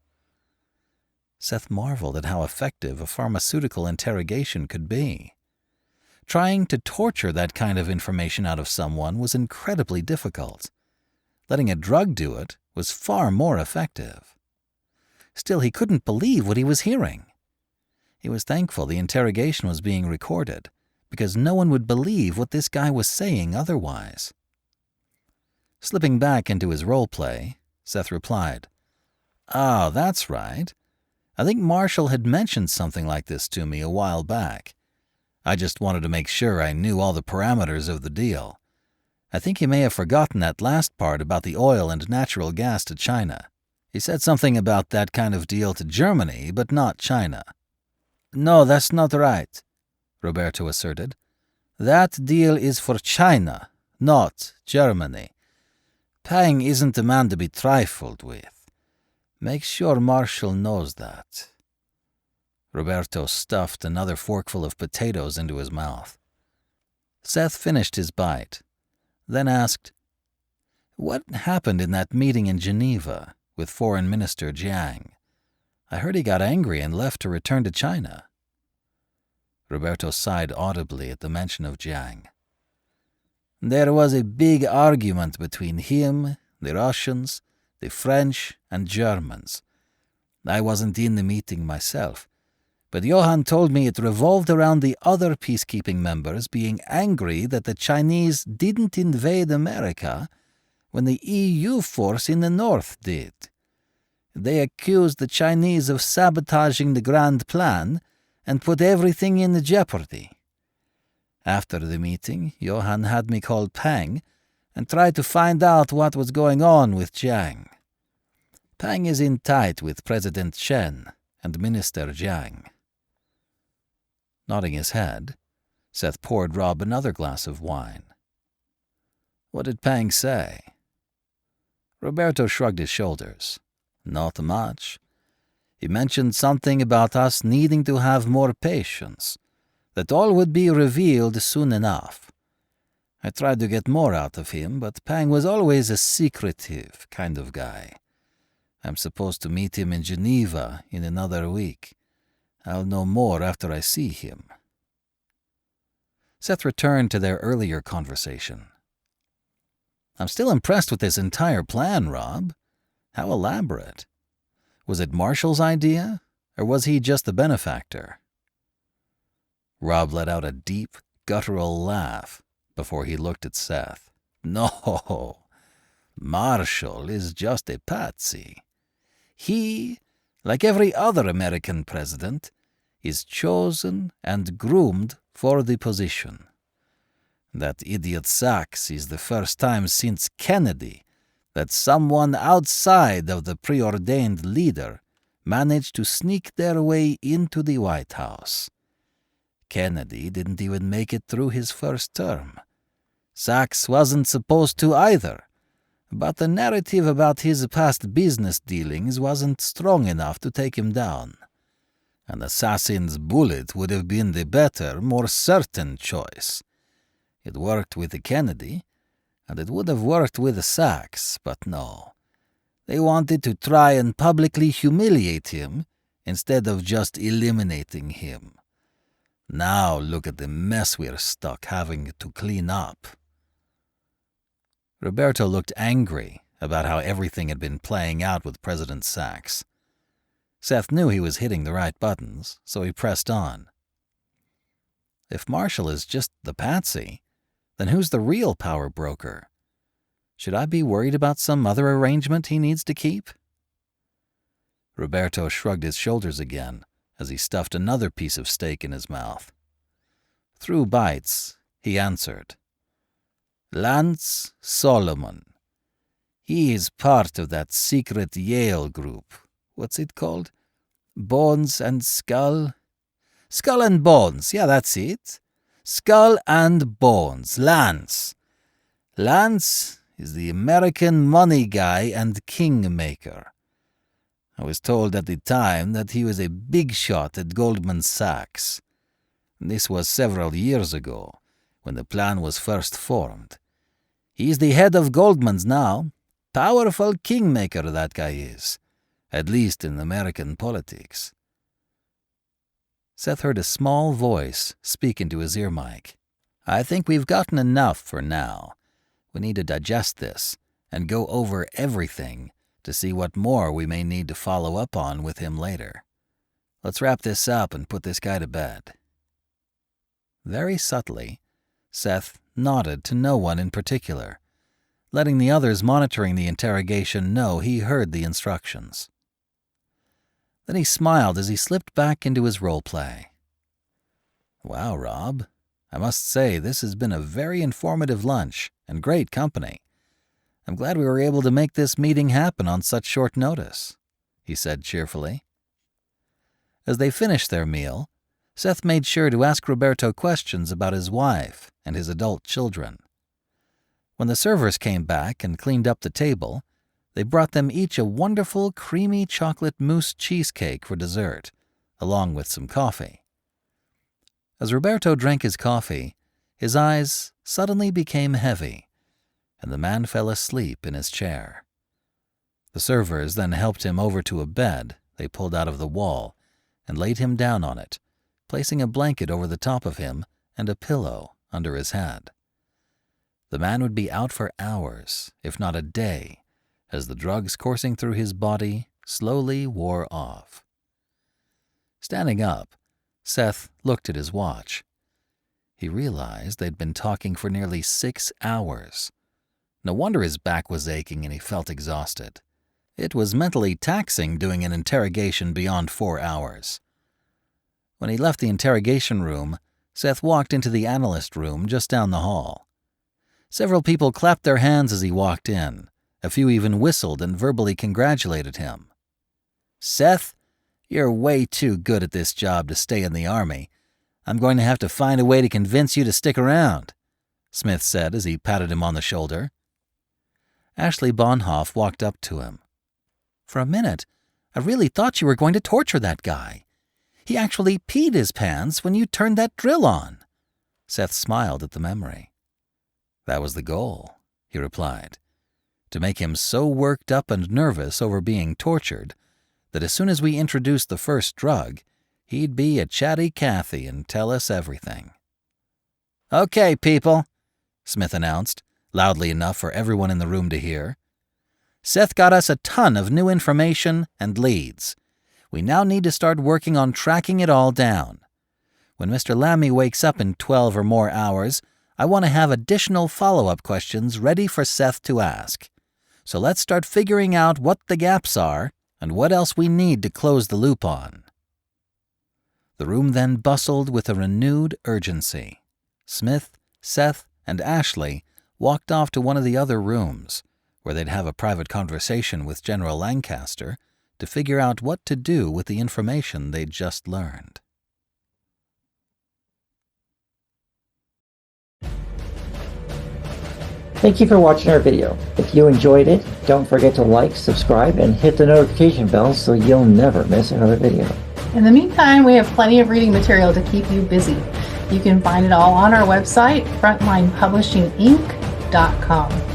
Seth marveled at how effective a pharmaceutical interrogation could be. Trying to torture that kind of information out of someone was incredibly difficult. Letting a drug do it was far more effective. Still, he couldn't believe what he was hearing. He was thankful the interrogation was being recorded, because no one would believe what this guy was saying otherwise. Slipping back into his role play, Seth replied, "Oh, that's right. I think Marshall had mentioned something like this to me a while back. I just wanted to make sure I knew all the parameters of the deal. I think he may have forgotten that last part about the oil and natural gas to China. He said something about that kind of deal to Germany, but not China." "No, that's not right," Roberto asserted. "That deal is for China, not Germany. Pang isn't a man to be trifled with. Make sure Marshall knows that." Roberto stuffed another forkful of potatoes into his mouth. Seth finished his bite, then asked, "What happened in that meeting in Geneva with Foreign Minister Jiang? I heard he got angry and left to return to China." Roberto sighed audibly at the mention of Jiang. "There was a big argument between him, the Russians, the French, and Germans. I wasn't in the meeting myself, but Johann told me it revolved around the other peacekeeping members being angry that the Chinese didn't invade America when the EU force in the north did. They accused the Chinese of sabotaging the grand plan and put everything in jeopardy. After the meeting, Johann had me call Pang and try to find out what was going on with Jiang. Pang is in tight with President Chen and Minister Jiang." Nodding his head, Seth poured Rob another glass of wine. "What did Pang say?" Roberto shrugged his shoulders. "Not much. He mentioned something about us needing to have more patience, that all would be revealed soon enough. I tried to get more out of him, but Pang was always a secretive kind of guy. I'm supposed to meet him in Geneva in another week. I'll know more after I see him." Seth returned to their earlier conversation. "I'm still impressed with this entire plan, Rob. How elaborate. Was it Marshall's idea, or was he just the benefactor?" Rob let out a deep, guttural laugh before he looked at Seth. "No, Marshall is just a patsy. He, like every other American president, is chosen and groomed for the position. That idiot Sachs is the first time since Kennedy that someone outside of the preordained leader managed to sneak their way into the White House. Kennedy didn't even make it through his first term. Sachs wasn't supposed to either, but the narrative about his past business dealings wasn't strong enough to take him down. An assassin's bullet would have been the better, more certain choice. It worked with Kennedy, and it would have worked with Sachs, but no. They wanted to try and publicly humiliate him instead of just eliminating him. Now look at the mess we're stuck having to clean up. Roberto looked angry about how everything had been playing out with President Sachs. Seth knew he was hitting the right buttons, so he pressed on. If Marshall is just the patsy, then who's the real power broker? Should I be worried about some other arrangement he needs to keep? Roberto shrugged his shoulders again as he stuffed another piece of steak in his mouth. Through bites, he answered, Lance Solomon. He is part of that secret Yale group. What's it called? Bones and Skull? Skull and Bones, yeah, that's it. Skull and Bones, Lance. Lance is the American money guy and kingmaker. I was told at the time that he was a big shot at Goldman Sachs. This was several years ago, when the plan was first formed. He's the head of Goldman's now. Powerful kingmaker that guy is, at least in American politics. Seth heard a small voice speak into his ear mic. I think we've gotten enough for now. We need to digest this and go over everything to see what more we may need to follow up on with him later. Let's wrap this up and put this guy to bed. Very subtly, Seth nodded to no one in particular, letting the others monitoring the interrogation know he heard the instructions. Then he smiled as he slipped back into his role play. Wow, Rob, I must say this has been a very informative lunch and great company. I'm glad we were able to make this meeting happen on such short notice, he said cheerfully. As they finished their meal, Seth made sure to ask Roberto questions about his wife and his adult children. When the servers came back and cleaned up the table, they brought them each a wonderful creamy chocolate mousse cheesecake for dessert, along with some coffee. As Roberto drank his coffee, his eyes suddenly became heavy, and the man fell asleep in his chair. The servers then helped him over to a bed they pulled out of the wall and laid him down on it, placing a blanket over the top of him and a pillow under his head. The man would be out for hours, if not a day, as the drugs coursing through his body slowly wore off. Standing up, Seth looked at his watch. He realized they'd been talking for nearly 6 hours. No wonder his back was aching and he felt exhausted. It was mentally taxing doing an interrogation beyond 4 hours. When he left the interrogation room, Seth walked into the analyst room just down the hall. Several people clapped their hands as he walked in. A few even whistled and verbally congratulated him. Seth, you're way too good at this job to stay in the Army. I'm going to have to find a way to convince you to stick around, Smith said as he patted him on the shoulder. Ashley Bonhoff walked up to him. For a minute, I really thought you were going to torture that guy. He actually peed his pants when you turned that drill on. Seth smiled at the memory. That was the goal, he replied, to make him so worked up and nervous over being tortured that as soon as we introduced the first drug, he'd be a chatty Cathy and tell us everything. Okay, people, Smith announced, loudly enough for everyone in the room to hear. Seth got us a ton of new information and leads. We now need to start working on tracking it all down. When Mr. Lammy wakes up in 12 or more hours, I want to have additional follow-up questions ready for Seth to ask. So let's start figuring out what the gaps are and what else we need to close the loop on. The room then bustled with a renewed urgency. Smith, Seth, and Ashley walked off to one of the other rooms, where they'd have a private conversation with General Lancaster to figure out what to do with the information they'd just learned. Thank you for watching our video. If you enjoyed it, don't forget to like, subscribe, and hit the notification bell so you'll never miss another video. In the meantime, we have plenty of reading material to keep you busy. You can find it all on our website, frontlinepublishinginc.com.